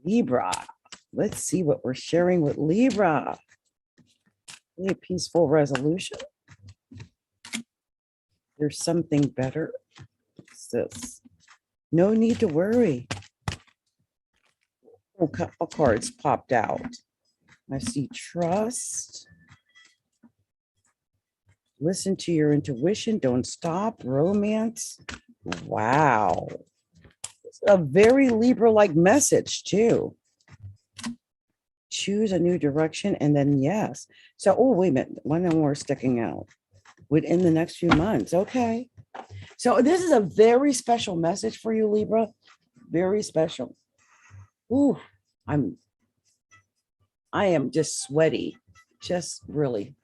Libra. Let's see what we're sharing with Libra. A peaceful resolution. There's something better. What's this? No need to worry. A couple cards popped out. I see trust. Listen to your intuition. Don't stop. Romance. Wow. It's a very Libra-like message too. Choose a new direction. And then yes. So, oh, wait a minute. One more sticking out within the next few months. Okay. So this is a very special message for you, Libra. Very special. Ooh, I am just sweaty. Just really.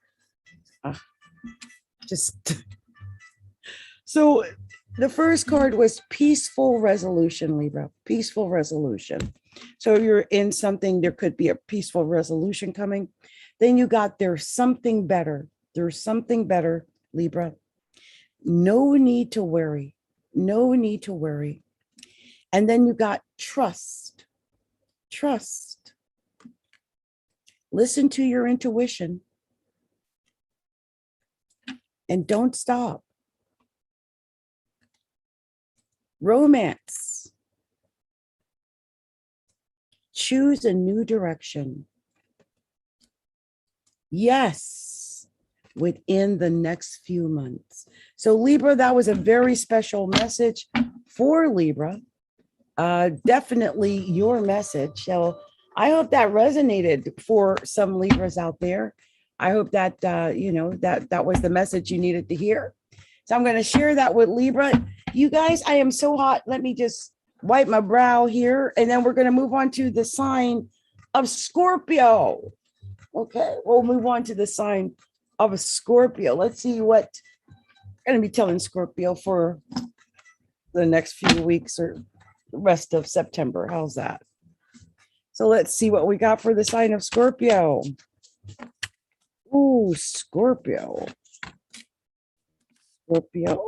Just so the first card was peaceful resolution, Libra. Peaceful resolution. So you're in something, there could be a peaceful resolution coming. Then you got there's something better. There's something better, Libra. No need to worry. No need to worry. And then you got trust. Trust. Listen to your intuition. And don't stop. Romance. Choose a new direction. Yes, within the next few months. So Libra, that was a very special message for Libra. Definitely your message. So I hope that resonated for some Libras out there. I hope that, that was the message you needed to hear. So I'm going to share that with Libra. You guys, I am so hot. Let me just wipe my brow here. And then we're going to move on to the sign of Scorpio. Okay, we'll move on to the sign of a Scorpio. Let's see what I'm going to be telling Scorpio for the next few weeks or the rest of September. How's that? So let's see what we got for the sign of Scorpio. Ooh, Scorpio. Scorpio.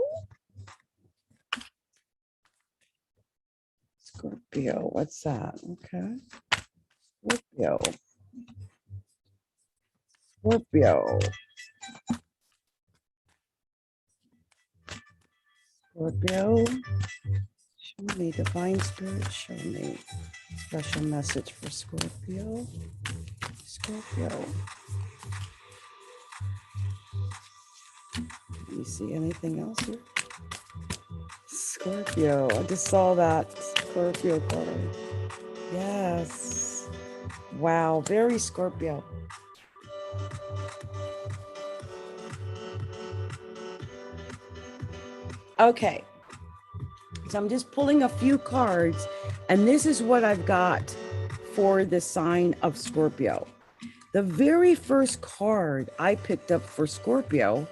Scorpio, what's that? Okay. Scorpio. Scorpio. Scorpio. Show me, divine spirit, show me. Special message for Scorpio. Scorpio. Let me see anything else here. Scorpio. I just saw that Scorpio card. Yes. Wow. Very Scorpio. Okay. So I'm just pulling a few cards, and this is what I've got for the sign of Scorpio. The very first card I picked up for Scorpio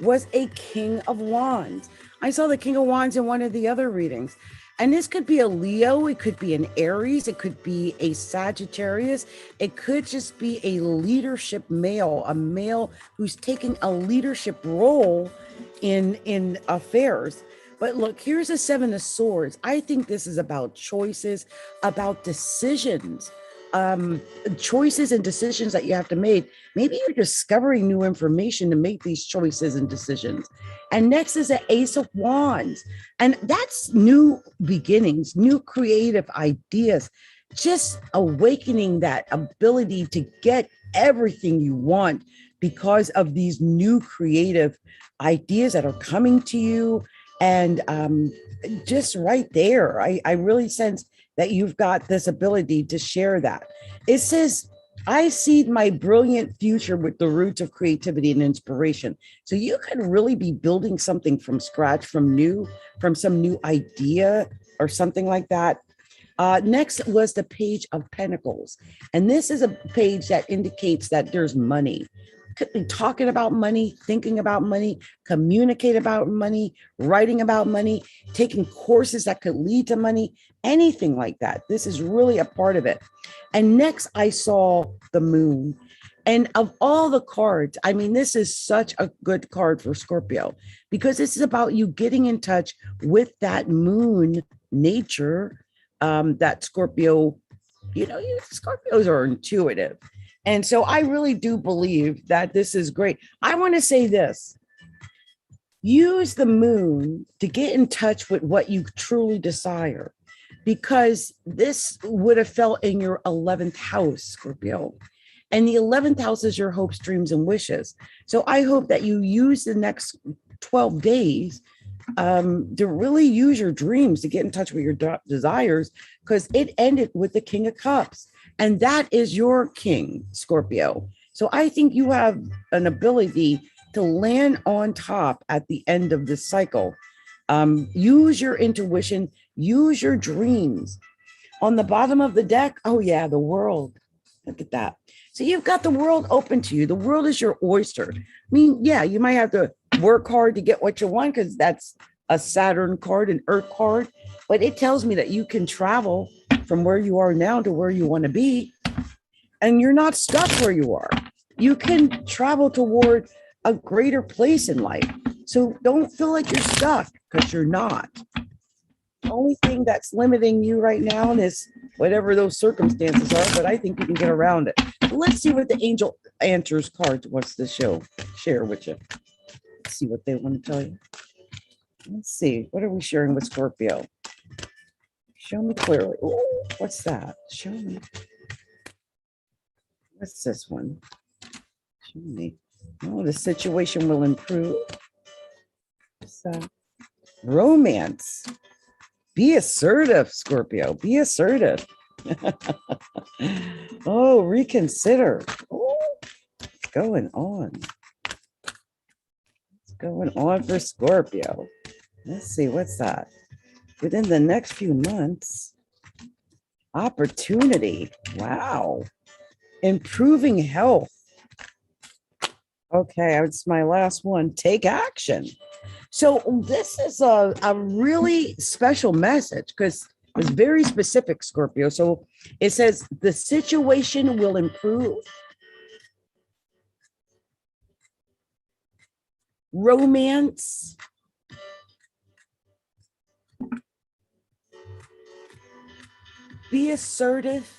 was a King of Wands. I saw the King of Wands in one of the other readings. And this could be a Leo, it could be an Aries, it could be a Sagittarius, it could just be a leadership male, a male who's taking a leadership role in affairs. But look, here's a Seven of Swords. I think this is about choices, about decisions. Choices and decisions that you have to make. Maybe you're discovering new information to make these choices and decisions. And next is the Ace of Wands. And that's new beginnings, new creative ideas, just awakening that ability to get everything you want because of these new creative ideas that are coming to you. And just right there, I really sense that you've got this ability to share that. It says, I seed my brilliant future with the roots of creativity and inspiration. So you could really be building something from scratch, from some new idea or something like that. Next was the Page of Pentacles. And this is a page that indicates that there's money. Could be talking about money, thinking about money, communicate about money, writing about money, taking courses that could lead to money, anything like that. This is really a part of it. And next I saw the Moon. And of all the cards, I mean, this is such a good card for Scorpio because this is about you getting in touch with that moon nature that Scorpio, Scorpios are intuitive. And so I really do believe that this is great. I want to say this. Use the moon to get in touch with what you truly desire, because this would have felt in your 11th house, Scorpio. And the 11th house is your hopes, dreams, and wishes. So I hope that you use the next 12 days to really use your dreams to get in touch with your desires, because it ended with the King of Cups. And that is your king, Scorpio. So I think you have an ability to land on top at the end of this cycle. Use your intuition, use your dreams. On the bottom of the deck, oh yeah, the world. Look at that. So you've got the world open to you. The world is your oyster. I mean, yeah, you might have to work hard to get what you want, because that's a Saturn card, an Earth card, but it tells me that you can travel from where you are now to where you want to be, and you're not stuck where you are. You can travel toward a greater place in life. So don't feel like you're stuck, because you're not. The only thing that's limiting you right now is whatever those circumstances are, but I think you can get around it. Let's see what the angel answers card wants to share with you. Let's see what they want to tell you. Let's see. What are we sharing with Scorpio? Show me clearly. Ooh, what's that? Show me. What's this one? Show me. Oh, the situation will improve. What's that? Romance. Be assertive, Scorpio. Be assertive. Oh, reconsider. Oh, what's going on? What's going on for Scorpio? Let's see. What's that? Within the next few months, opportunity. Wow. Improving health. Okay, it's my last one. Take action. So this is a really special message, because it's very specific, Scorpio. So it says the situation will improve. Romance. Be assertive.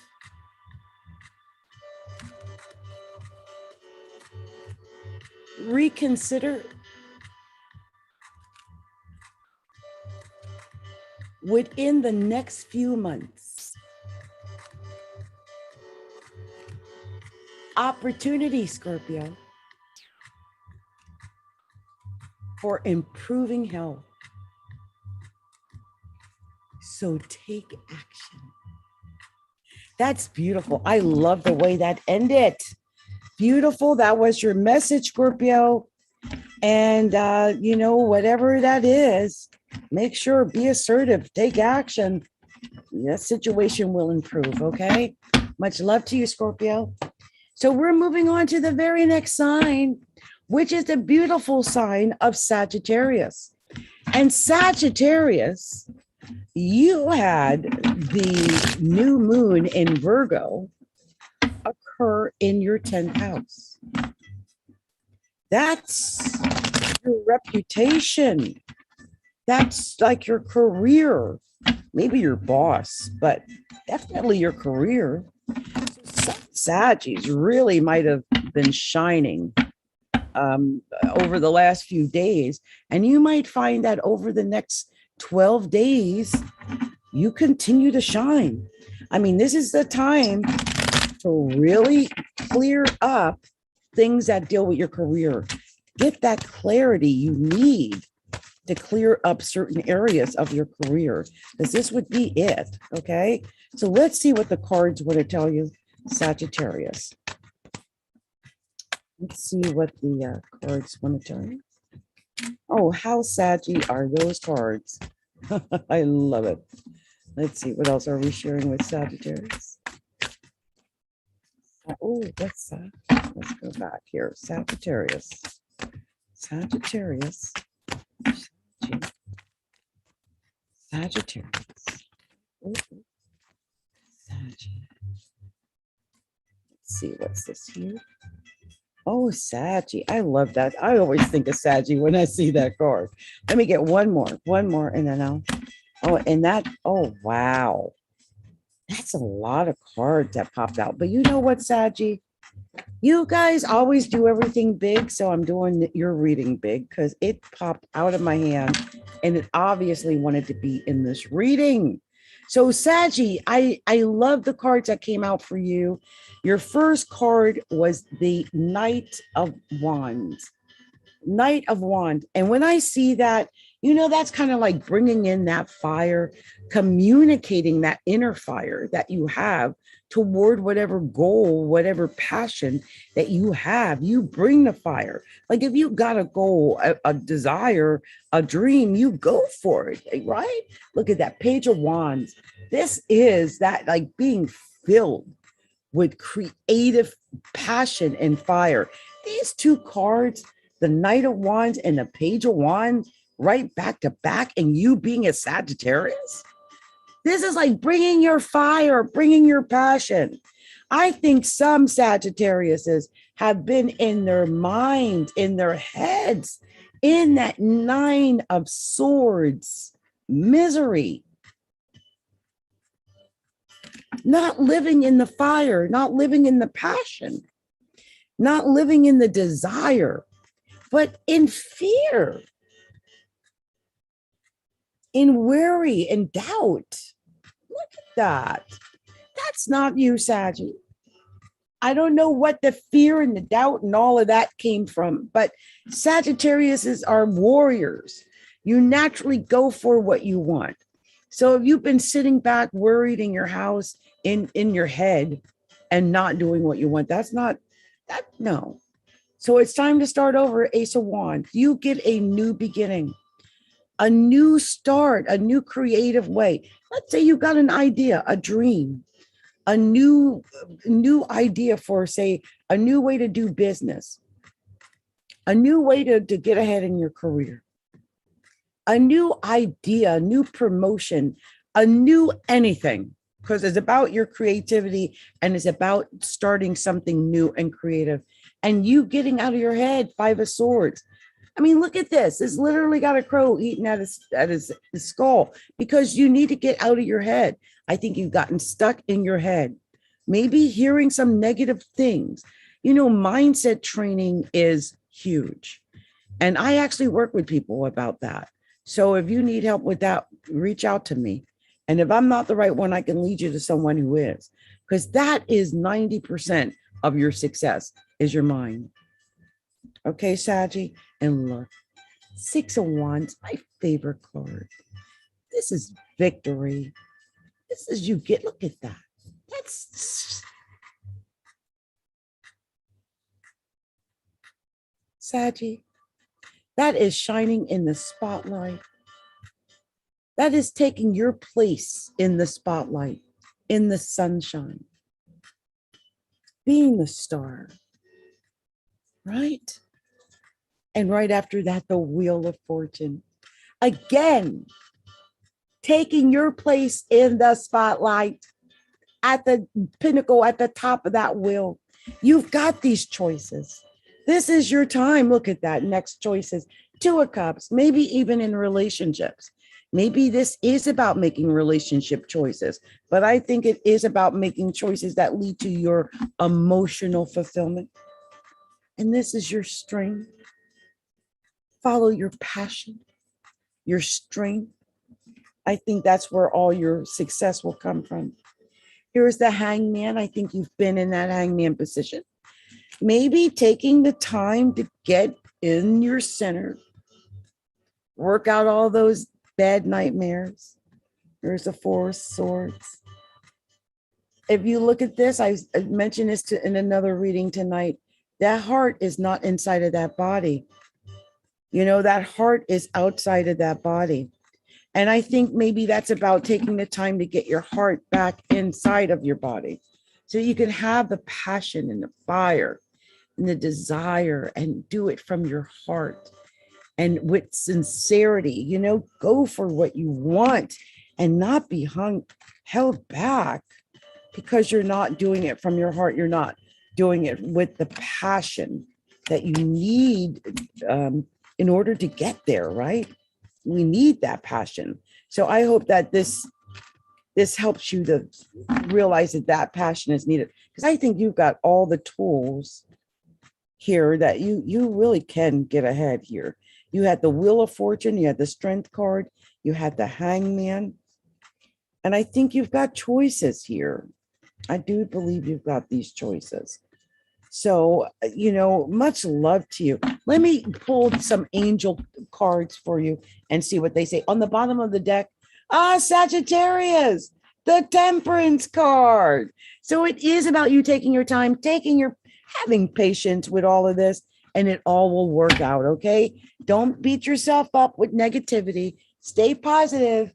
Reconsider. Within the next few months. Opportunity, Scorpio, for improving health. So take action. That's beautiful. I love the way that ended. Beautiful. That was your message, Scorpio. And, whatever that is, make sure, be assertive, take action. That situation will improve, okay? Much love to you, Scorpio. So we're moving on to the very next sign, which is the beautiful sign of Sagittarius. And Sagittarius, you had the new moon in Virgo occur in your 10th house. That's your reputation. That's like your career, maybe your boss, but definitely your career. So Saggies really might have been shining over the last few days. And you might find that over the next 12 days, you continue to shine. I mean, this is the time to really clear up things that deal with your career. Get that clarity you need to clear up certain areas of your career, because this would be it. Okay. So let's see what the cards want to tell you, Sagittarius. Let's see what the cards want to tell you. Oh, how saggy are those cards? I love it. Let's see, what else are we sharing with Sagittarius? Oh, what's that? Let's go back here. Sagittarius. Sagittarius. Sagittarius. Ooh. Sagittarius. Let's see, what's this here? Oh, Saggy. I love that. I always think of Saggy when I see that card. Let me get one more, and then I'll. Oh, and that. Oh, wow. That's a lot of cards that popped out. But you know what, Saggy? You guys always do everything big, so I'm doing your reading big because it popped out of my hand, and it obviously wanted to be in this reading. So Saggy, I love the cards that came out for you. Your first card was the Knight of Wands. Knight of Wands. And when I see that, that's kind of like bringing in that fire, communicating that inner fire that you have toward whatever goal, whatever passion that you have. You bring the fire. Like if you got a goal, a desire, a dream, you go for it, right? Look at that Page of Wands. This is that, like, being filled with creative passion and fire. These two cards, the Knight of Wands and the Page of Wands, right back to back, and you being a Sagittarius. This is like bringing your fire, bringing your passion. I think some Sagittariuses have been in their mind, in their heads, in that Nine of Swords, misery, not living in the fire, not living in the passion, not living in the desire, but in fear, in worry and doubt. Look at that. That's not you, Saggy. I don't know what the fear and the doubt and all of that came from, but Sagittariuses are warriors. You naturally go for what you want. So if you've been sitting back worried in your house, in your head, and not doing what you want, that's not that. No. So it's time to start over. Ace of Wands. You get a new beginning, a new start, a new creative way. Let's say you got an idea, a dream, a new idea for, say, a new way to do business, a new way to get ahead in your career, a new idea, a new promotion, a new anything, because it's about your creativity and it's about starting something new and creative, and you getting out of your head. Five of Swords. I mean, look at this. It's literally got a crow eating at his skull, because you need to get out of your head. I think you've gotten stuck in your head, maybe hearing some negative things. Mindset training is huge. And I actually work with people about that. So if you need help with that, reach out to me. And if I'm not the right one, I can lead you to someone who is, because that is 90% of your success is your mind. Okay, Saggy? And look, Six of Wands, my favorite card. This is victory. This is you get, look at that. That's Saggy. That is shining in the spotlight. That is taking your place in the spotlight, in the sunshine, being the star, right? And right after that, the Wheel of Fortune. Again, taking your place in the spotlight, at the pinnacle, at the top of that wheel. You've got these choices. This is your time. Look at that. Next choices. Two of Cups, maybe even in relationships. Maybe this is about making relationship choices, but I think it is about making choices that lead to your emotional fulfillment. And this is your strength. Follow your passion, your strength. I think that's where all your success will come from. Here's the Hangman. I think you've been in that Hangman position. Maybe taking the time to get in your center, work out all those bad nightmares. There's the Four of Swords. If you look at this, I mentioned this in another reading tonight, that heart is not inside of that body. That heart is outside of that body. And I think maybe that's about taking the time to get your heart back inside of your body, so you can have the passion and the fire and the desire and do it from your heart and with sincerity. Go for what you want and not be held back because you're not doing it from your heart. You're not doing it with the passion that you need in order to get there, right? We need that passion. So I hope that this helps you to realize that passion is needed, because I think you've got all the tools here that you really can get ahead here. You had the Wheel of Fortune, you had the Strength card, you had the Hangman. And I think you've got choices here. I do believe you've got these choices. So, much love to you. Let me pull some angel cards for you and see what they say. On the bottom of the deck, Sagittarius, the Temperance card. So it is about you taking your time, having patience with all of this, and it all will work out, okay? Don't beat yourself up with negativity. Stay positive,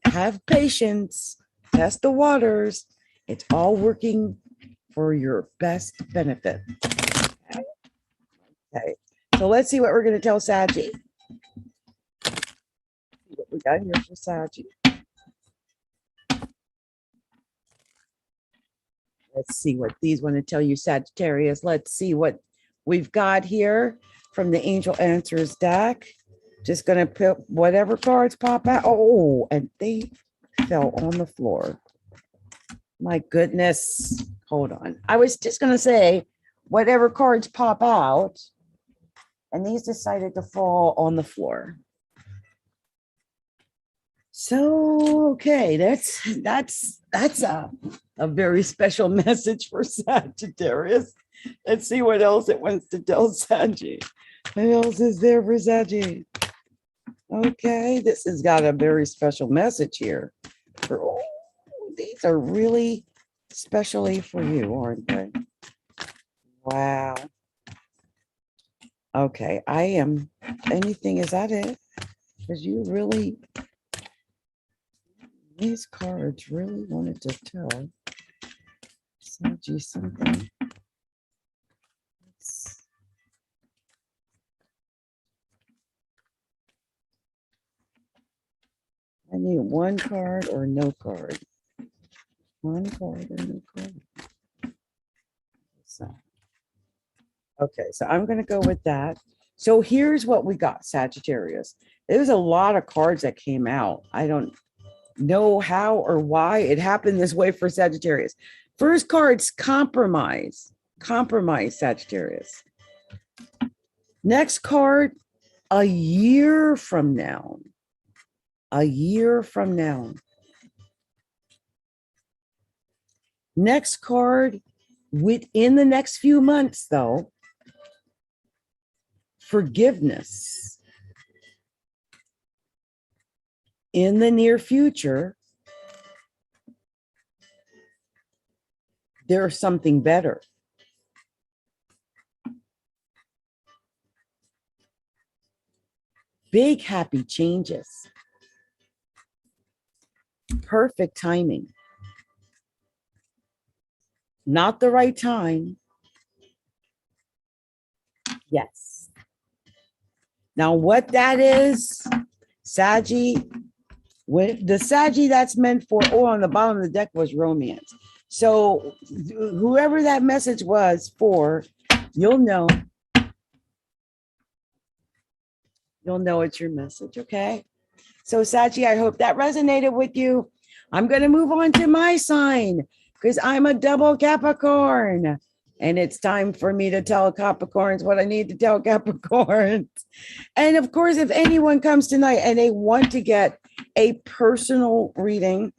have patience, test the waters. It's all working for your best benefit. Okay. So let's see what we're going to tell Saggy. What we got here for Saggy. Let's see what these want to tell you, Sagittarius. Let's see what we've got here from the Angel Answers deck. Just going to put whatever cards pop out. Oh, and they fell on the floor. My goodness. Hold on. I was just going to say whatever cards pop out, and these decided to fall on the floor. So, okay, that's a very special message for Sagittarius. Let's see what else it wants to tell Saggy. What else is there for Saggy? Okay, this has got a very special message here. These are really specially for you, aren't they? Wow. Okay, anything, is that it? Because you really, these cards really wanted to tell Saggy something. I need one card or no card. One card or no card. Okay, so I'm going to go with that. So here's what we got, Sagittarius. There's a lot of cards that came out. I don't know how or why it happened this way for Sagittarius. First card's compromise. Compromise, Sagittarius. Next card, a year from now. A year from now. Next card, within the next few months, though, forgiveness. In the near future, there's something better. Big happy changes. Perfect timing. Not the right time. Yes. Now, what that is, Saggy, the Saggy that's meant for, on the bottom of the deck was romance. So whoever that message was for, you'll know. You'll know it's your message, okay? So Saggy, I hope that resonated with you. I'm going to move on to my sign because I'm a double Capricorn. And it's time for me to tell Capricorns what I need to tell Capricorns. And of course, if anyone comes tonight and they want to get a personal reading,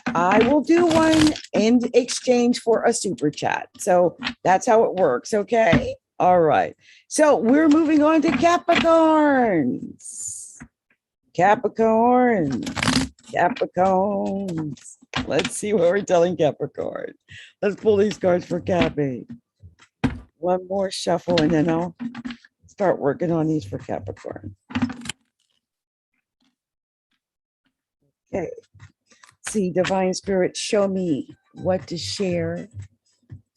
I will do one in exchange for a super chat. So that's how it works. Okay. All right. So we're moving on to Capricorns. Capricorns. Capricorns. Let's see what we're telling Capricorn. Let's pull these cards for Cappy. One more shuffle and then I'll start working on these for Capricorn. Okay. See, Divine Spirit, show me what to share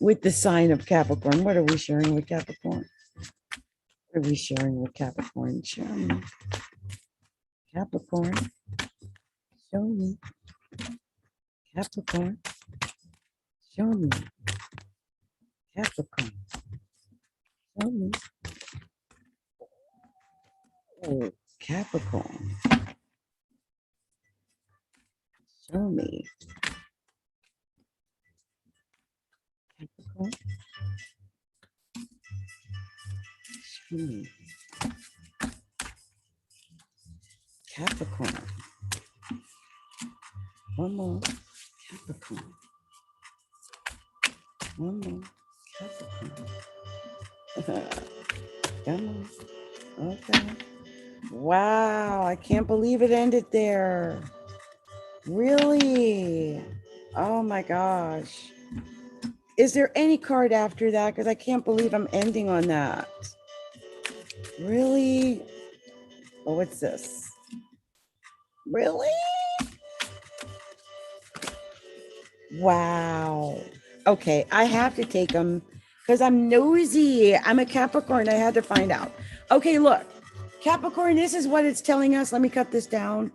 with the sign of Capricorn. What are we sharing with Capricorn? What are we sharing with Capricorn? Show me. Capricorn. Show me. Capricorn. Show me. Capricorn. Show me. Oh, Capricorn. Show me. Capricorn. Show me. Capricorn. One more. Capricorn. One more. Capricorn. Come on. Okay. Wow. I can't believe it ended there. Really? Oh my gosh. Is there any card after that? Because I can't believe I'm ending on that. Really? Oh, what's this? Really? Wow. Okay, I have to take them because I'm nosy. I'm a Capricorn. I had to find out. Okay, look, Capricorn, this is what it's telling us. Let me cut this down.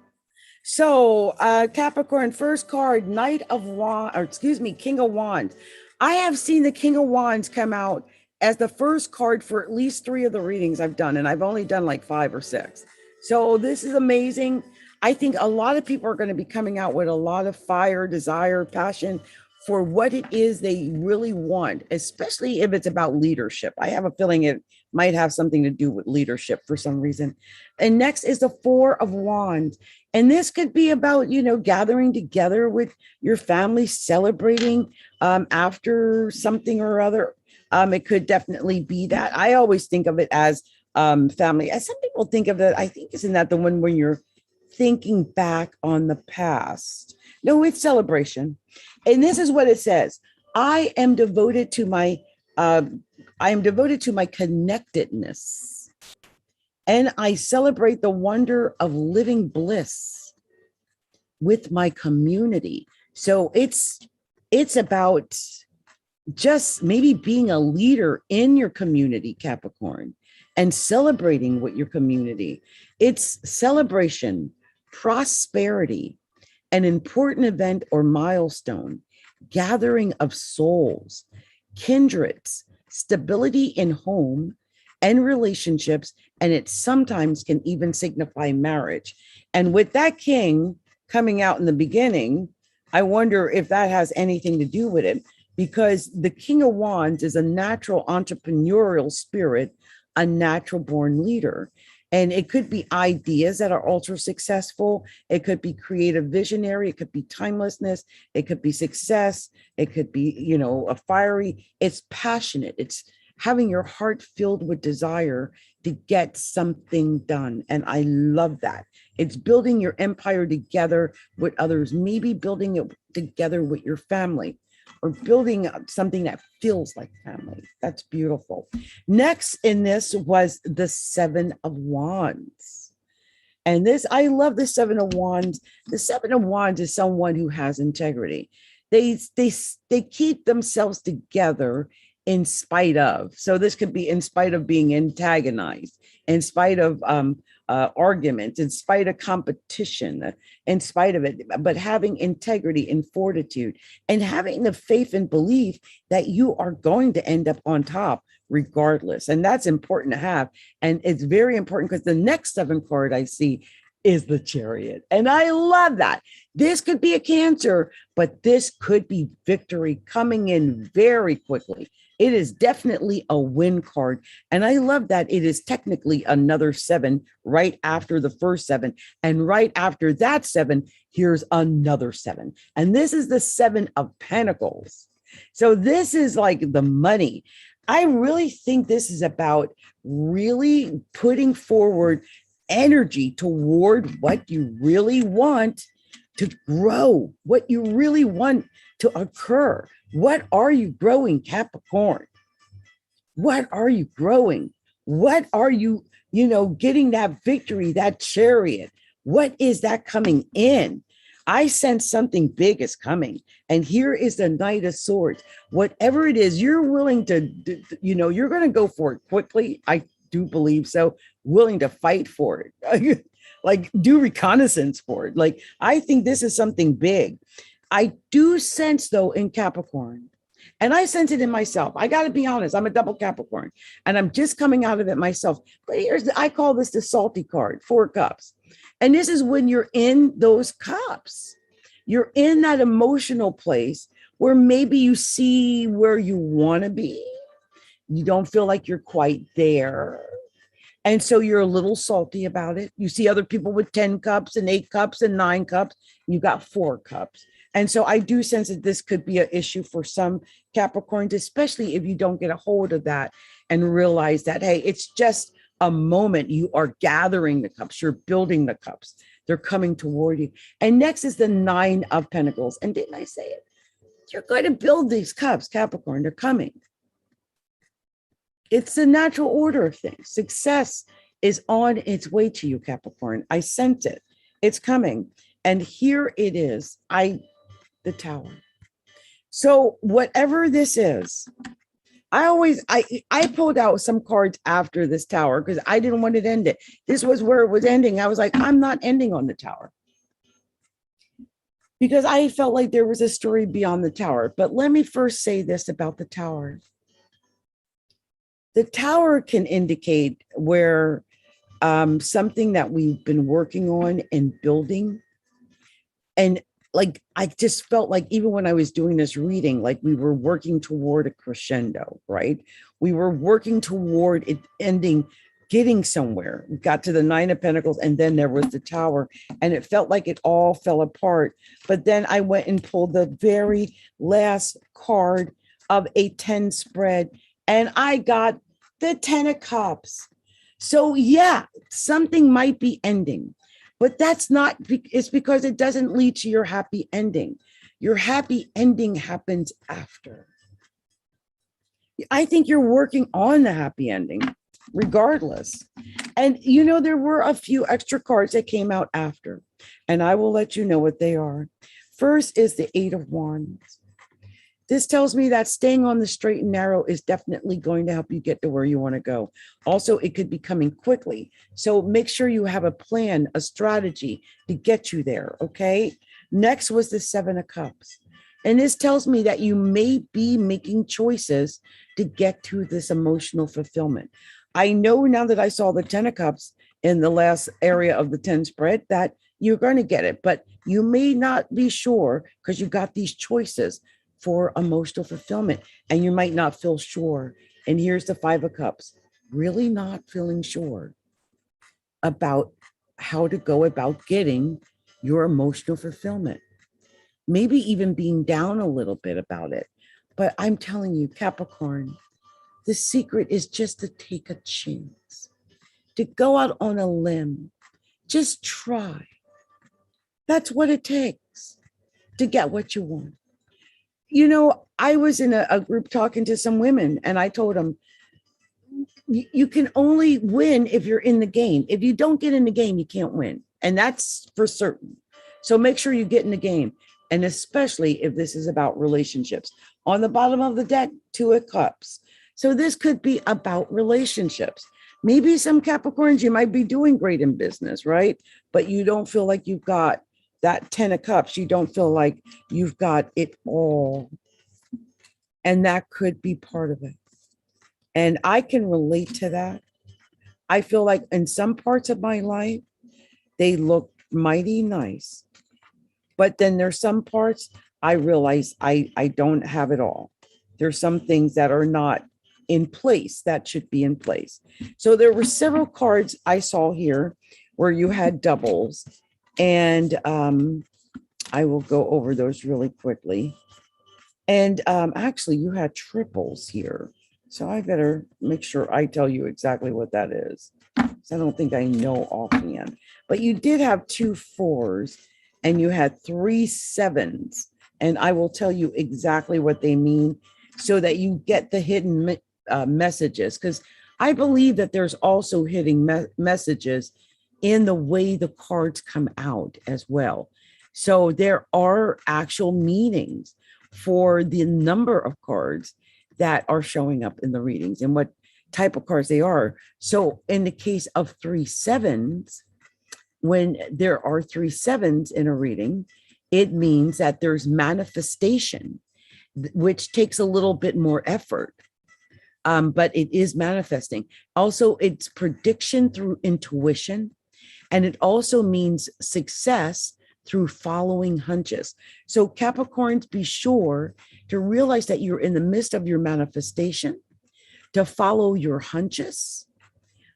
So, Capricorn, first card, Knight of Wands, or excuse me, King of Wands. I have seen the King of Wands come out as the first card for at least 3 of the readings I've done, and I've only done like 5 or 6. So this is amazing. I think a lot of people are going to be coming out with a lot of fire, desire, passion for what it is they really want, especially if it's about leadership. I have a feeling it might have something to do with leadership for some reason. And next is the Four of Wands. And this could be about, gathering together with your family, celebrating after something or other. It could definitely be that. I always think of it as family. As some people think of it, I think isn't that the one when you're thinking back on the past? No, it's celebration. And this is what it says. I am devoted to my connectedness, and I celebrate the wonder of living bliss with my community. So it's about just maybe being a leader in your community, Capricorn, and celebrating with your community. It's celebration, prosperity, an important event or milestone, gathering of souls, kindreds, stability in home and relationships, and it sometimes can even signify marriage. And with that king coming out in the beginning, I wonder if that has anything to do with it, because the King of Wands is a natural entrepreneurial spirit, a natural born leader. And it could be ideas that are ultra successful. It could be creative visionary. It could be timelessness. It could be success. It could be, a fiery. It's passionate. It's having your heart filled with desire to get something done. And I love that. It's building your empire together with others, maybe building it together with your family, or building something that feels like family. That's beautiful. Next in this was the Seven of Wands. And this, I love the Seven of Wands. The Seven of Wands is someone who has integrity. They keep themselves together in spite of. So this could be in spite of being antagonized, in spite of arguments, in spite of competition, in spite of it, but having integrity and fortitude and having the faith and belief that you are going to end up on top regardless. And that's important to have. And it's very important because the next 7 card I see is the Chariot. And I love that. This could be a Cancer, but this could be victory coming in very quickly. It is definitely a win card. And I love that it is technically another 7 right after the first 7. And right after that 7, here's another 7. And this is the 7 of Pentacles. So this is like the money. I really think this is about really putting forward energy toward what you really want to grow, what you really want to occur. What are you growing, Capricorn? What are you growing? What are you, getting that victory, that Chariot? What is that coming in? I sense something big is coming. And here is the Knight of Swords. Whatever it is, you're willing to, you're going to go for it quickly. I do believe so. Willing to fight for it. Like do reconnaissance for it. Like, I think this is something big. I do sense though in Capricorn, and I sense it in myself. I got to be honest. I'm a double Capricorn and I'm just coming out of it myself. But I call this the salty card, 4 cups. And this is when you're in those cups, you're in that emotional place where maybe you see where you want to be. You don't feel like you're quite there. And so you're a little salty about it. You see other people with 10 cups and 8 cups and 9 cups. You got 4 cups. And so I do sense that this could be an issue for some Capricorns, especially if you don't get a hold of that and realize that, hey, it's just a moment. You are gathering the cups, you're building the cups, they're coming toward you. And next is the 9 of Pentacles. And didn't I say it? You're going to build these cups, Capricorn, they're coming. It's the natural order of things. Success is on its way to you, Capricorn. I sense it. It's coming. And here it is. The Tower. So whatever this is, I pulled out some cards after this Tower because I didn't want it to end it. This was where it was ending. I was like, I'm not ending on the Tower, because I felt like there was a story beyond the Tower. But let me first say this about the Tower. The Tower can indicate where something that we've been working on and building. And like, I just felt like even when I was doing this reading, like we were working toward a crescendo, right? We were working toward it ending, getting somewhere. We got to the 9 of Pentacles, and then there was the Tower, and it felt like it all fell apart. But then I went and pulled the very last card of a 10 spread, and I got the 10 of Cups. So yeah, something might be ending. But that's not, it's because it doesn't lead to your happy ending. Your happy ending happens after. I think you're working on the happy ending regardless. And you know, there were a few extra cards that came out after, and I will let you know what they are. First is the 8 of Wands. This tells me that staying on the straight and narrow is definitely going to help you get to where you want to go. Also, it could be coming quickly. So make sure you have a plan, a strategy to get you there, okay? Next was the 7 of Cups. And this tells me that you may be making choices to get to this emotional fulfillment. I know now that I saw the 10 of Cups in the last area of the 10 spread that you're going to get it, but you may not be sure because you got these choices for emotional fulfillment, and you might not feel sure. And here's the 5 of Cups, really not feeling sure about how to go about getting your emotional fulfillment. Maybe even being down a little bit about it. But I'm telling you, Capricorn, the secret is just to take a chance, to go out on a limb, just try. That's what it takes to get what you want. You know, I was in a group talking to some women, and I told them, you can only win if you're in the game. If you don't get in the game, you can't win. And that's for certain. So make sure you get in the game. And especially if this is about relationships. On the bottom of the deck, 2 of Cups. So this could be about relationships. Maybe some Capricorns, you might be doing great in business, right? But you don't feel like you've got that 10 of Cups. You don't feel like you've got it all. And that could be part of it. And I can relate to that. I feel like in some parts of my life, they look mighty nice. But then there's some parts I realize I don't have it all. There's some things that are not in place that should be in place. So there were several cards I saw here where you had doubles. And I will go over those really quickly. And actually, you had triples here. So I better make sure I tell you exactly what that is. So I don't think I know offhand. But you did have 2 4s, and you had 3 7s. And I will tell you exactly what they mean so that you get the hidden messages. Because I believe that there's also hidden messages in the way the cards come out as well. So there are actual meanings for the number of cards that are showing up in the readings and what type of cards they are. So in the case of 3 7s, when there are 3 7s in a reading, it means that there's manifestation, which takes a little bit more effort. But it is manifesting. Also, it's prediction through intuition. And it also means success through following hunches. So Capricorns, be sure to realize that you're in the midst of your manifestation, to follow your hunches,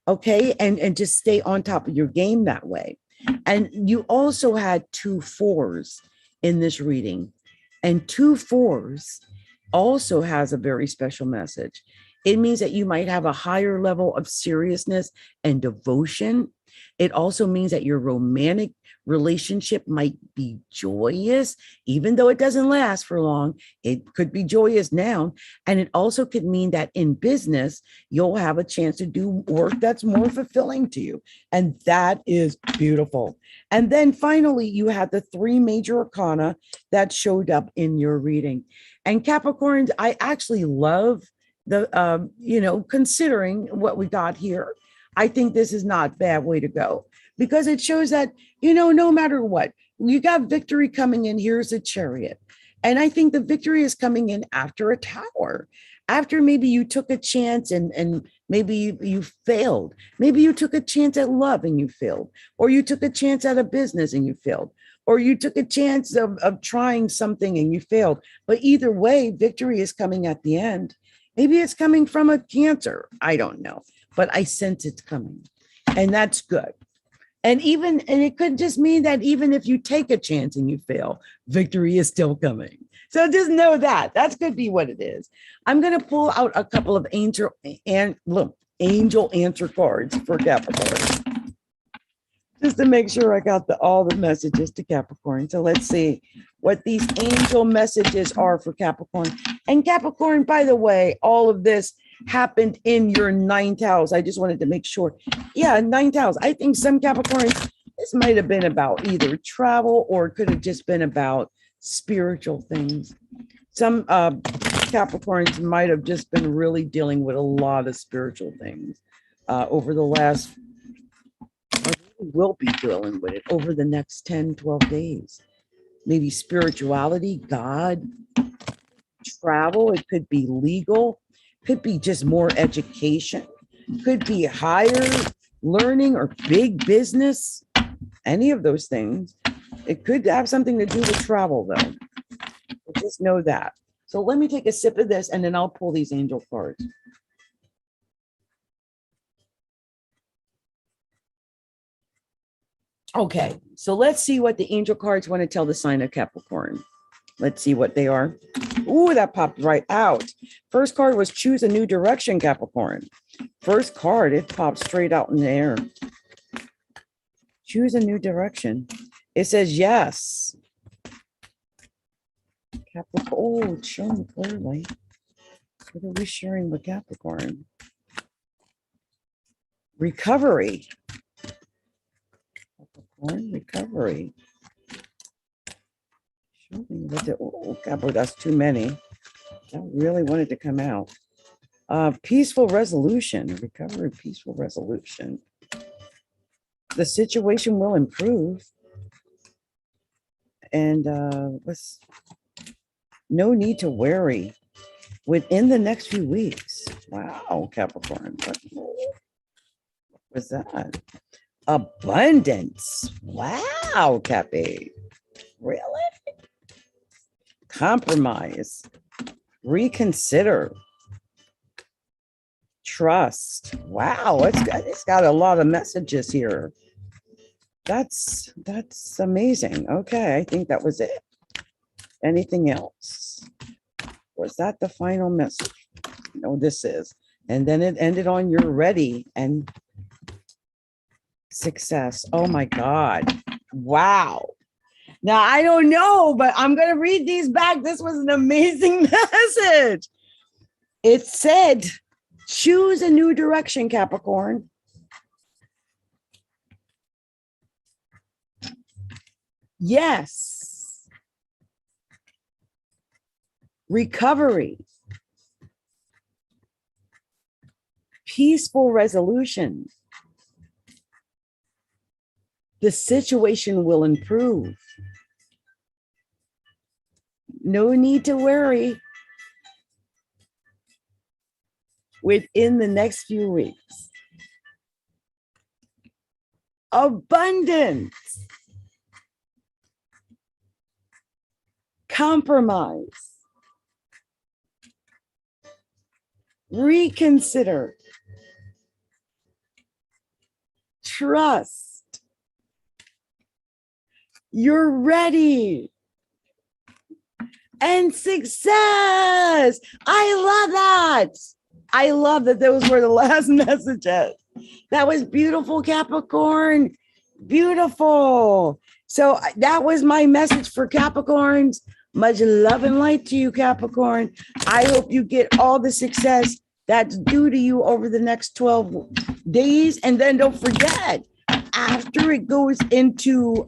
Okay. And just stay on top of your game that way. And you also had 2 4s in this reading. And 2 4s also has a very special message. It means that you might have a higher level of seriousness and devotion. It also means that your romantic relationship might be joyous, even though it doesn't last for long. It could be joyous now. And it also could mean that in business, you'll have a chance to do work that's more fulfilling to you. And that is beautiful. And then finally, you had the 3 major arcana that showed up in your reading. And Capricorns, I actually love the, considering what we got here. I think this is not a bad way to go because it shows that, no matter what, you got victory coming in. Here's a Chariot. And I think the victory is coming in after a Tower, after maybe you took a chance and maybe you failed. Maybe you took a chance at love and you failed, or you took a chance at a business and you failed, or you took a chance of trying something and you failed. But either way, victory is coming at the end. Maybe it's coming from a Cancer. I don't know, but I sense it's coming, and that's good. And it could just mean that even if you take a chance and you fail, victory is still coming. So just know that could be what it is. I'm going to pull out a couple of angel answer cards for Capricorn, just to make sure I got all the messages to Capricorn. So let's see what these angel messages are for Capricorn. And Capricorn, by the way, all of this happened in your 9th house. I just wanted to make sure. Yeah, 9th house. I think some Capricorns, this might have been about either travel or it could have just been about spiritual things. Some Capricorns might have just been really dealing with a lot of spiritual things over the last, or will be dealing with it over the next 10, 12 days. Maybe spirituality, God, travel. It could be legal. Could be just more education, could be higher learning or big business, any of those things. It could have something to do with travel, though. Just know that. So let me take a sip of this, and then I'll pull these angel cards. Okay, so let's see what the angel cards want to tell the sign of Capricorn. Let's see what they are. Ooh, that popped right out. First card was choose a new direction, Capricorn. First card, it popped straight out in the air. Choose a new direction. It says yes. Capricorn. Oh, it's showing clearly. What are we sharing with Capricorn? Recovery. Capricorn, recovery. Oh, Capricorn, that's too many. I really wanted to come out. Peaceful resolution, recovery, peaceful resolution. The situation will improve. And no need to worry within the next few weeks. Wow, Capricorn. What was that? Abundance. Wow, Cappy. Really? Compromise. Reconsider. Trust. Wow, it's got a lot of messages here. That's amazing. Okay, I think that was it. Anything else? Was that the final message? No, this is. And then it ended on you're ready and success. Oh my God. Wow. Now, I don't know, but I'm going to read these back. This was an amazing message. It said, choose a new direction, Capricorn. Yes. Recovery. Peaceful resolution. The situation will improve. No need to worry. Within the next few weeks. Abundance. Compromise. Reconsider. trust. You're ready. And success. I love that. I love that those were the last messages. That was beautiful, Capricorn. Beautiful. So that was my message for Capricorns. Much love and light to you, Capricorn. I hope you get all the success that's due to you over the next 12 days. And then don't forget, after it goes into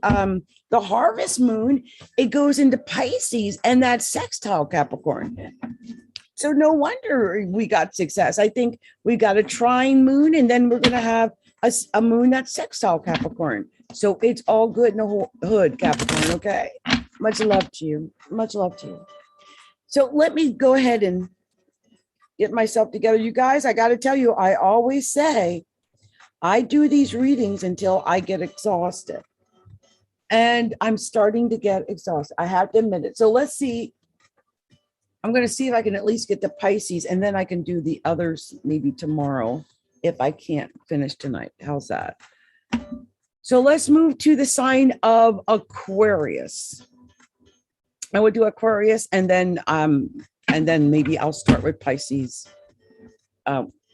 the harvest moon, it goes into Pisces and that sextile Capricorn. So no wonder we got success. I think we got a trine moon, and then we're going to have a moon that's sextile Capricorn. So it's all good in the hood, Capricorn, okay? Much love to you. Much love to you. So let me go ahead and get myself together. You guys, I got to tell you, I always say, I do these readings until I get exhausted. And I'm starting to get exhausted. I have to admit it. So let's see. I'm going to see if I can at least get the Pisces, and then I can do the others maybe tomorrow if I can't finish tonight. How's that? So let's move to the sign of Aquarius. I would do Aquarius, and then maybe I'll start with Pisces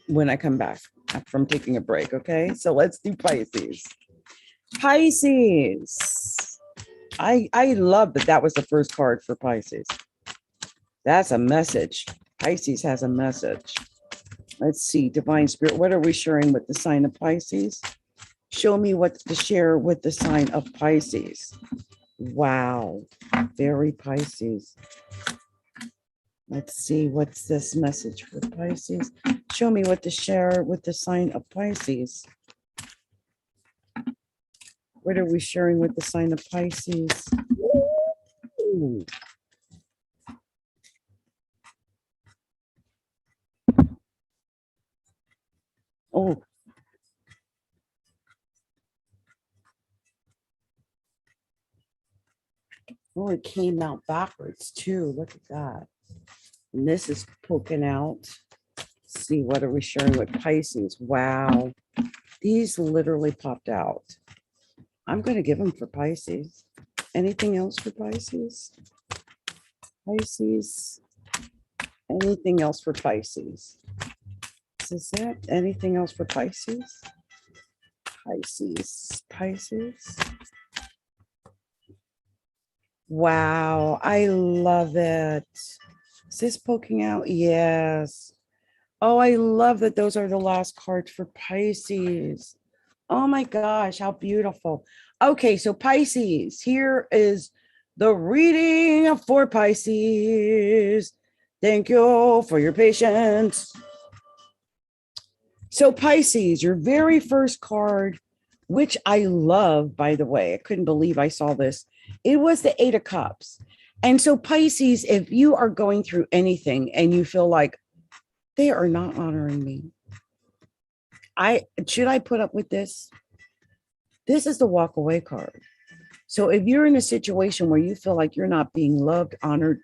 when I come back from taking a break. Okay, so let's do Pisces. Pisces. I love that was the first card for Pisces. That's a message. Pisces has a message. Let's see, Divine Spirit, what are we sharing with the sign of Pisces? Show me what to share with the sign of Pisces. Wow, very Pisces. Let's see, what's this message for Pisces? Show me what to share with the sign of Pisces. What are we sharing with the sign of Pisces? Ooh. Oh. Oh, it came out backwards too. Look at that. And this is poking out. Let's see, what are we sharing with Pisces? Wow. These literally popped out. I'm going to give them for Pisces. Anything else for Pisces? Pisces. Anything else for Pisces? Is that anything else for Pisces? Pisces. Wow, I love it. Is this poking out? Yes. Oh, I love that those are the last cards for Pisces. Oh my gosh, how beautiful. Okay, so Pisces, here is the reading for Pisces. Thank you for your patience. So Pisces, your very first card, which I love, by the way, I couldn't believe I saw this. It was the 8 of Cups. And so Pisces, if you are going through anything and you feel like they are not honoring me, should I put up with this? This is the walk away card. So if you're in a situation where you feel like you're not being loved, honored,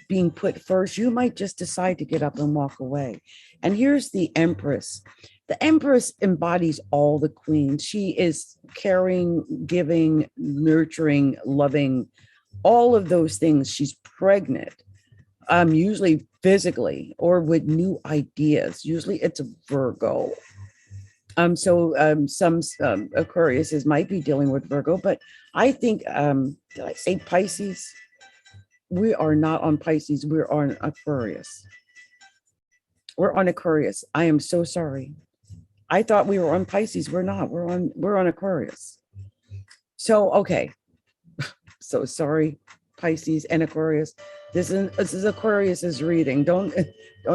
being put first, you might just decide to get up and walk away. And here's the Empress. The Empress embodies all the queens. She is caring, giving, nurturing, loving, all of those things. She's pregnant, usually physically or with new ideas. Usually it's a Virgo. So some Aquariuses might be dealing with Virgo, but I think, did I say Pisces? We are not on Pisces. We're on Aquarius. We're on Aquarius. I am so sorry. I thought we were on Pisces. We're not. We're on Aquarius. So, okay. So sorry, Pisces and Aquarius. This is Aquarius's reading. Don't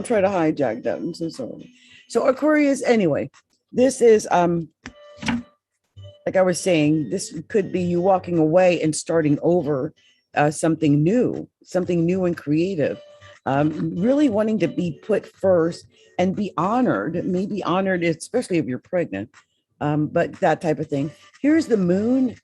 try to hijack that. I'm so sorry. So Aquarius, anyway, this is like I was saying, this could be you walking away and starting over something new and creative. Really wanting to be put first and be honored, maybe honored, especially if you're pregnant, but that type of thing. Here's the moon.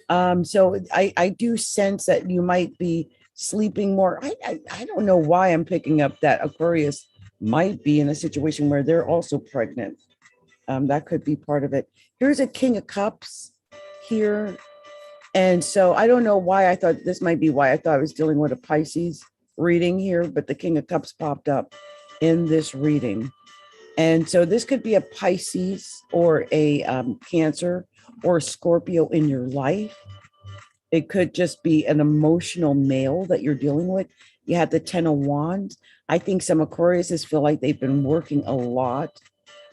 So I do sense that you might be sleeping more. I don't know why I'm picking up that Aquarius might be in a situation where they're also pregnant. That could be part of it. Here's a King of Cups here. And so I don't know why I thought this might be why I thought I was dealing with a Pisces reading here, but the King of Cups popped up in this reading. And so this could be a Pisces or a Cancer or a Scorpio in your life. It could just be an emotional male that you're dealing with. You had the 10 of Wands. I think some Aquariuses feel like they've been working a lot,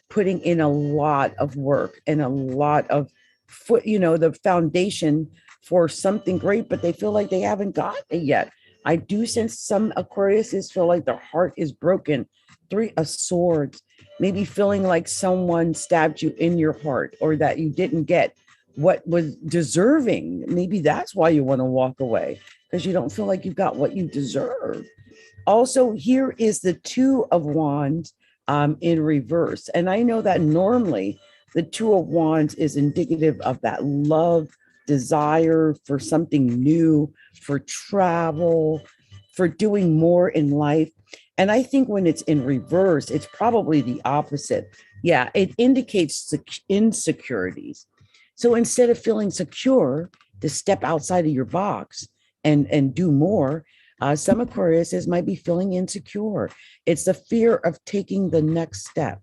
putting in a lot of work and a lot of the foundation for something great, but they feel like they haven't got it yet. I do sense some Aquariuses feel like their heart is broken. 3 of Swords, maybe feeling like someone stabbed you in your heart or that you didn't get what was deserving. Maybe that's why you want to walk away, because you don't feel like you got what you deserve. Also, here is the 2 of Wands in reverse. And I know that normally the 2 of Wands is indicative of that love, desire for something new, for travel, for doing more in life. And I think when it's in reverse, it's probably the opposite. Yeah, it indicates insecurities. So instead of feeling secure to step outside of your box and do more, some Aquariuses might be feeling insecure. It's the fear of taking the next step.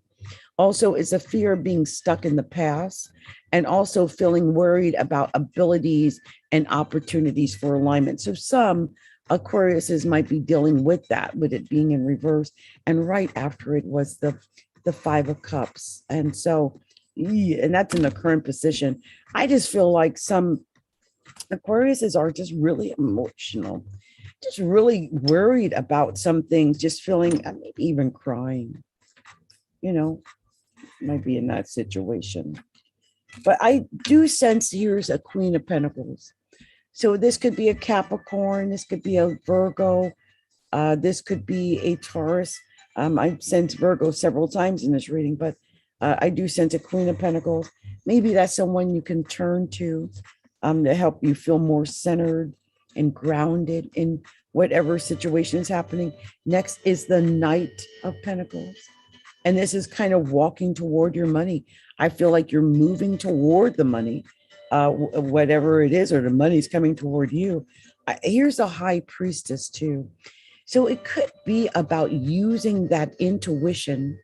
Also, it's a fear of being stuck in the past and also feeling worried about abilities and opportunities for alignment. So some Aquariuses might be dealing with that, with it being in reverse. And right after it was the 5 of Cups. And so, and that's in the current position. I just feel like some Aquariuses are just really emotional, just really worried about some things, just feeling, maybe even crying, might be in that situation. But I do sense here's a Queen of Pentacles. So this could be a Capricorn, this could be a Virgo, this could be a Taurus. I've sensed Virgo several times in this reading, but I do sense a Queen of Pentacles. Maybe that's someone you can turn to help you feel more centered and grounded in whatever situation is happening. Next is the Knight of Pentacles. And this is kind of walking toward your money. I feel like you're moving toward the money, whatever it is, or the money's coming toward you. Here's a High Priestess too. So it could be about using that intuition.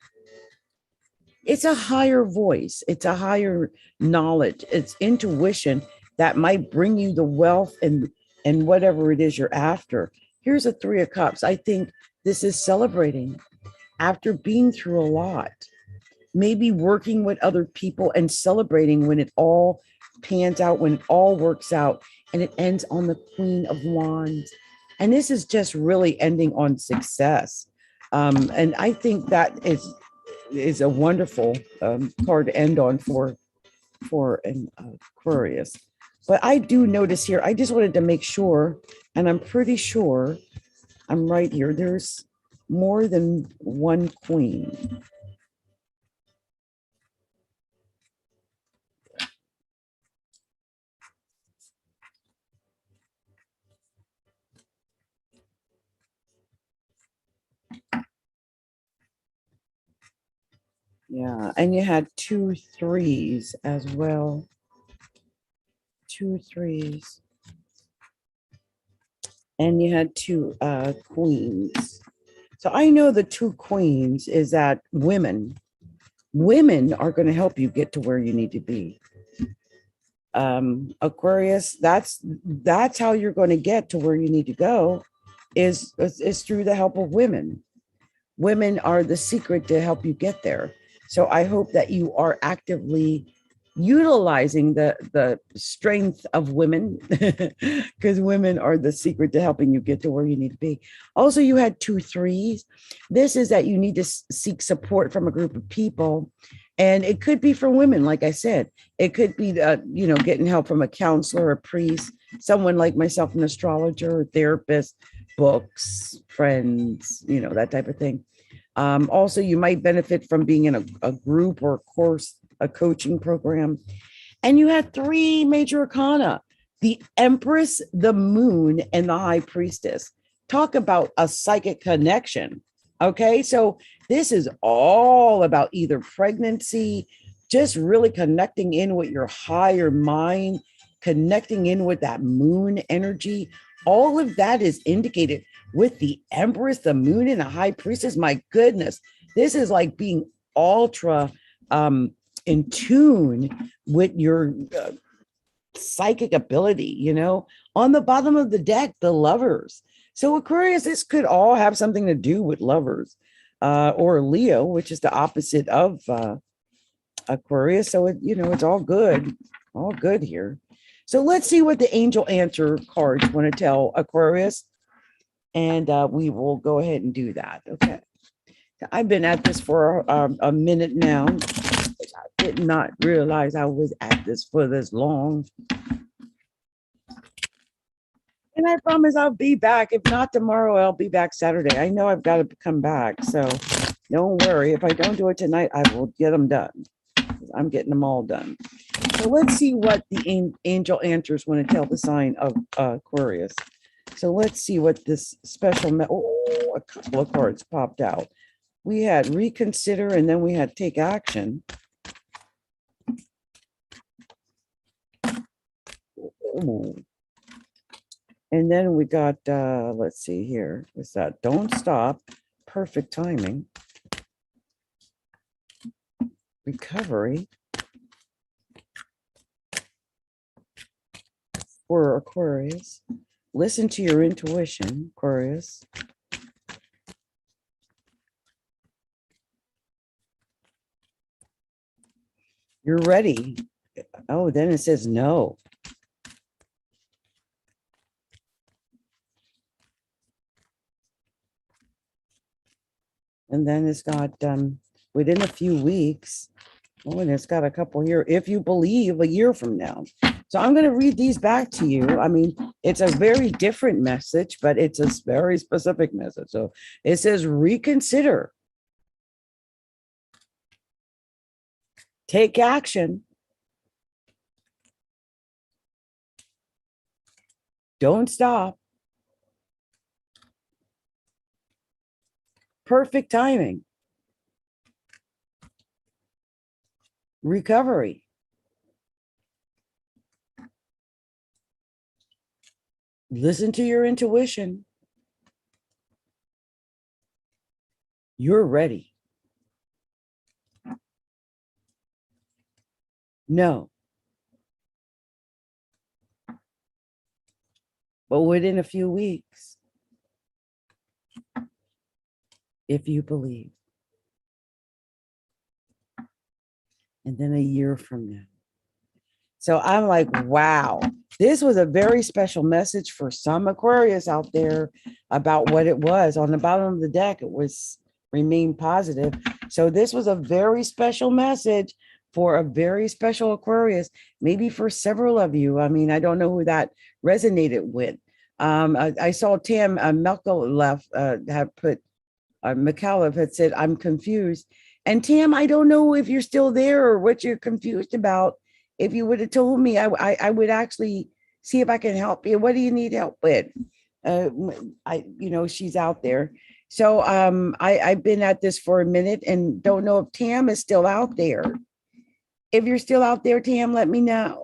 It's a higher voice. It's a higher knowledge. It's intuition that might bring you the wealth and whatever it is you're after. Here's a 3 of Cups. I think this is celebrating after being through a lot, maybe working with other people and celebrating when it all pans out, when it all works out, and it ends on the Queen of Wands. And this is just really ending on success. And I think that is a wonderful card to end on for an Aquarius. But I do notice here, I just wanted to make sure, and I'm pretty sure I'm right here, there's more than one queen. Yeah, and you had 2 3s as well. 2 3s. And you had 2 queens. So I know the 2 queens is that women are going to help you get to where you need to be. Aquarius, that's how you're going to get to where you need to go is through the help of women. Women are the secret to help you get there. So I hope that you are actively utilizing the strength of women, because women are the secret to helping you get to where you need to be. Also, you had 2 3s. This is that you need to seek support from a group of people. And it could be for women, like I said. It could be, getting help from a counselor, a priest, someone like myself, an astrologer, a therapist, books, friends, that type of thing. Also, you might benefit from being in a group or a course, a coaching program. And you had 3 major arcana: the Empress, the Moon, and the High Priestess. Talk about a psychic connection. Okay, so this is all about either pregnancy, just really connecting in with your higher mind, connecting in with that moon energy. All of that is indicated with the Empress, the moon, and the high priestess. My goodness, this is like being ultra in tune with your psychic ability, you know. On the bottom of the deck, the lovers. So Aquarius, this could all have something to do with lovers, or Leo, which is the opposite of Aquarius. So it's all good here. So let's see what the angel answer cards want to tell Aquarius, and we will go ahead and do that. Okay, I've been at this for a minute now. I did not realize I was at this for this long. And I promise I'll be back. If not tomorrow, I'll be back Saturday. I know I've got to come back. So don't worry. If I don't do it tonight, I will get them done. I'm getting them all done. So let's see what the angel answers want to tell the sign of Aquarius. So let's see what this special, a couple of cards popped out. We had reconsider, and then we had take action. Ooh. And then we got, let's see here. What's that? Don't stop. Perfect timing. Recovery. For Aquarius. Listen to your intuition, Aquarius. You're ready. Oh, then it says no. And then it's got within a few weeks. Oh, and it's got a couple here. If you believe, a year from now. So I'm going to read these back to you. I mean, it's a very different message, but it's a very specific message. So it says reconsider. Take action. Don't stop. Perfect timing. Recovery. Listen to your intuition. You're ready. No. But within a few weeks, if you believe. And then a year from now. So I'm like, wow, this was a very special message for some Aquarius out there about what it was. On the bottom of the deck, it was remain positive. So this was a very special message for a very special Aquarius, maybe for several of you. I mean, I don't know who that resonated with. I saw Tam McAuliffe had put, McAuliffe had said, I'm confused. And Tam, I don't know if you're still there or what you're confused about. If you would have told me, I would actually see if I can help you. What do you need help with? She's out there. So I've been at this for a minute and don't know if Tam is still out there. If you're still out there, Tam, let me know.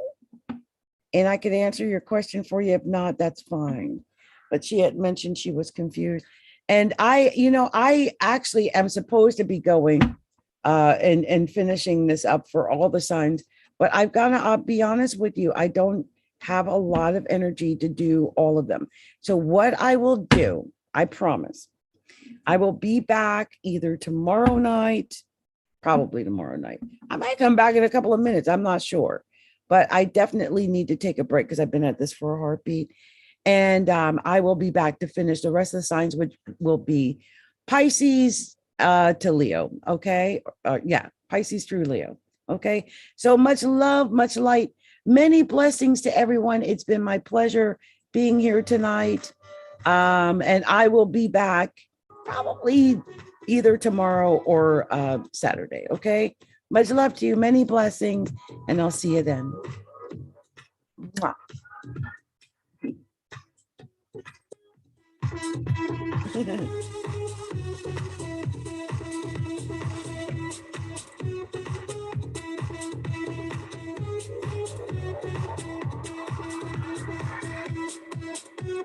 And I could answer your question for you. If not, that's fine. But she had mentioned she was confused. And I actually am supposed to be going and finishing this up for all the signs. But I've got to be honest with you. I don't have a lot of energy to do all of them. So what I will do, I promise, I will be back either tomorrow night, probably tomorrow night. I might come back in a couple of minutes. I'm not sure. But I definitely need to take a break because I've been at this for a heartbeat. And I will be back to finish the rest of the signs, which will be Pisces to Leo. Okay. Pisces through Leo. Okay. So much love, much light, many blessings to everyone. It's been my pleasure being here tonight. And I will be back probably either tomorrow or Saturday. Okay. Much love to you. Many blessings. And I'll see you then. Mwah.